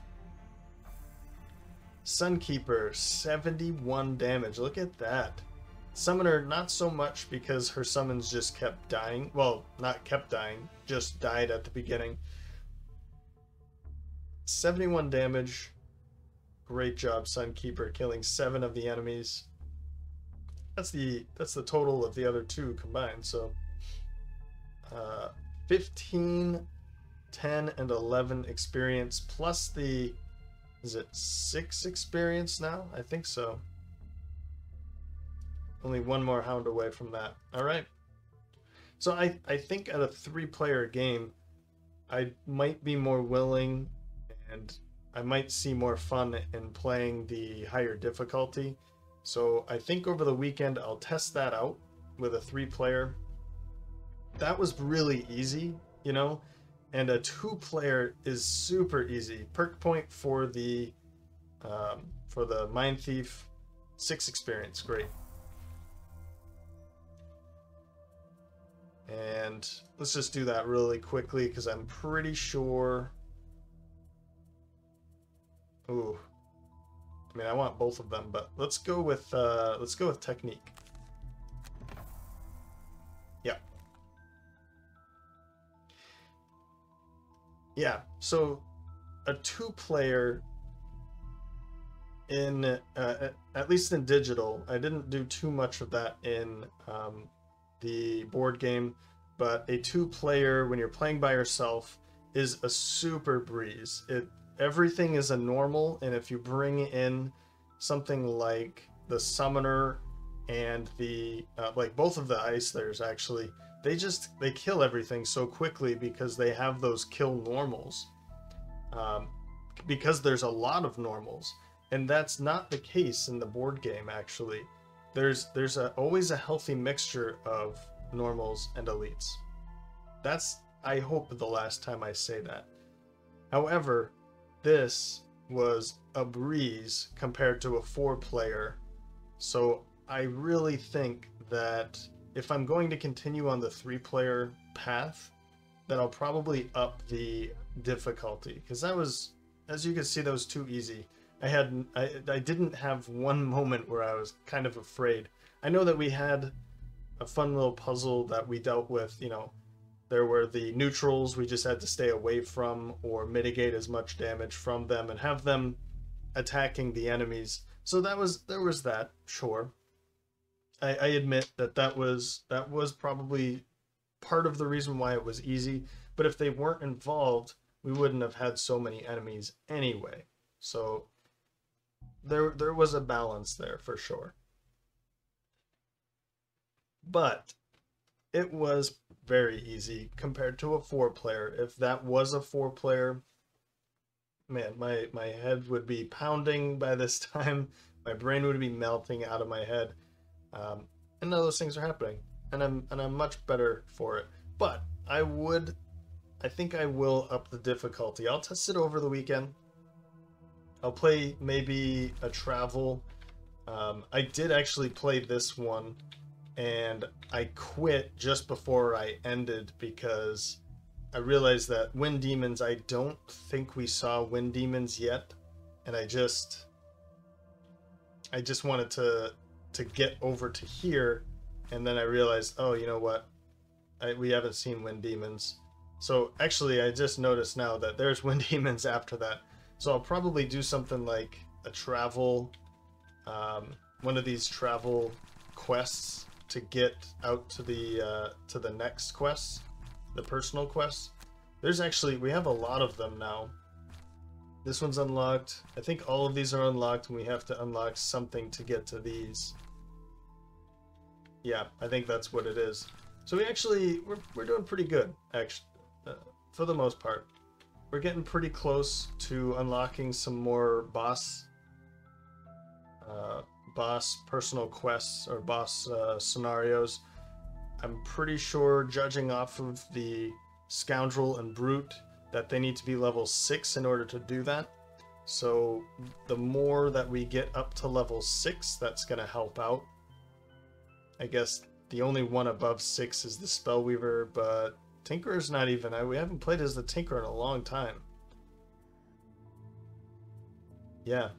Sunkeeper, 71 damage. Look at that. Summoner, not so much because her summons just kept dying. Well, not kept dying, just died at the beginning. 71 damage. Great job, Sunkeeper, killing 7 of the enemies. That's the total of the other 2 combined. So 15, 10, and 11 experience plus the... is it 6 experience now? I think so. Only 1 more hound away from that. Alright. So I think at a 3-player game, I might be more willing and I might see more fun in playing the higher difficulty. So I think over the weekend I'll test that out with a 3-player. That was really easy, you know, and a 2-player is super easy. Perk point for the Mindthief, 6 experience, great. And let's just do that really quickly because I'm pretty sure. Ooh, I mean, I want both of them, but let's go with technique. Yeah. Yeah. So a 2-player in at least in digital, I didn't do too much of that in the board game, but a 2-player when you're playing by yourself is a super breeze. Everything is a normal, and if you bring in something like the summoner and the like both of the ice layers, actually they kill everything so quickly because they have those kill normals, because there's a lot of normals, and that's not the case in the board game. Actually, there's always a healthy mixture of normals and elites. That's, I hope, the last time I say that. However, this was a breeze compared to a 4-player, so I really think that if I'm going to continue on the 3-player path, then I'll probably up the difficulty, because that was, as you can see, that was too easy. I didn't have one moment where I was kind of afraid. I know that we had a fun little puzzle that we dealt with, you know. There were the neutrals we just had to stay away from or mitigate as much damage from them and have them attacking the enemies. So there was that, sure. I admit that was probably part of the reason why it was easy, but if they weren't involved, we wouldn't have had so many enemies anyway. So there was a balance there for sure. But it was very easy compared to a 4-player. If that was a 4-player, man, my head would be pounding by this time. My brain would be melting out of my head. And none of those things are happening. And I'm much better for it. But I think I will up the difficulty. I'll test it over the weekend. I'll play maybe a travel. I did actually play this one, and I quit just before I ended because I realized that wind demons, I don't think we saw wind demons yet, and I just wanted to get over to here, and then I realized, oh, you know what, we haven't seen wind demons. So actually I just noticed now that there's wind demons after that, so I'll probably do something like a travel, one of these travel quests to get out to the next quest, the personal quests. We have a lot of them now. This one's unlocked. I think all of these are unlocked, and we have to unlock something to get to these. Yeah, I think that's what it is. So we're doing pretty good, actually, for the most part. We're getting pretty close to unlocking some more boss personal quests or boss scenarios. I'm pretty sure, judging off of the Scoundrel and Brute, that they need to be level 6 in order to do that. So the more that we get up to level 6, that's going to help out. I guess the only one above 6 is the Spellweaver, but Tinkerer's not even. We haven't played as the Tinkerer in a long time. Yeah.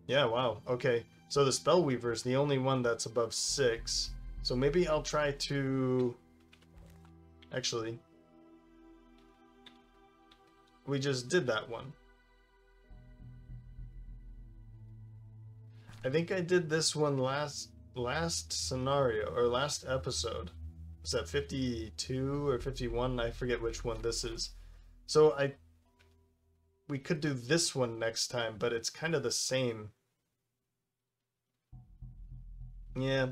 Yeah, wow. Okay. So the Spellweaver is the only one that's above 6. So maybe I'll try to... Actually, we just did that one. I think I did this one last scenario, or last episode. Was that 52 or 51? I forget which one this is. So we could do this one next time, but it's kind of the same. Yeah,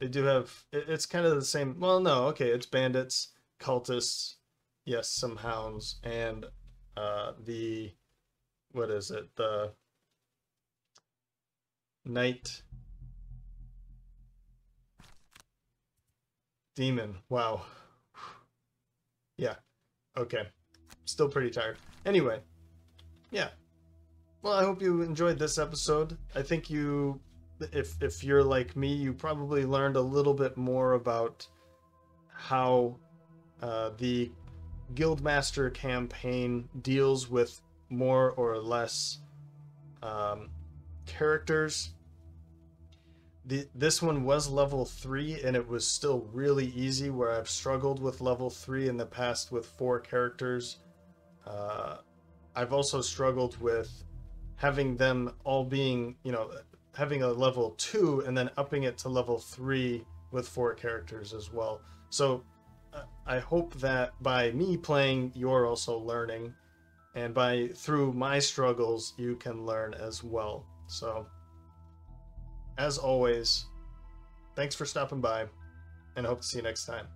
they do have, it's kind of the same. Well, no, okay, it's bandits, cultists, yes, some hounds, and what is it? The knight Demon. Wow. Yeah. Okay. Still pretty tired. Anyway. Yeah. Well, I hope you enjoyed this episode. I think you, if you're like me, you probably learned a little bit more about how the Guildmaster campaign deals with more or less characters. This one was level 3 and it was still really easy, where I've struggled with level 3 in the past with 4 characters. I've also struggled with having them all being, you know, having a level 2 and then upping it to level 3 with 4 characters as well. So I hope that by me playing, you're also learning, and through my struggles, you can learn as well. So, as always, thanks for stopping by, and I hope to see you next time.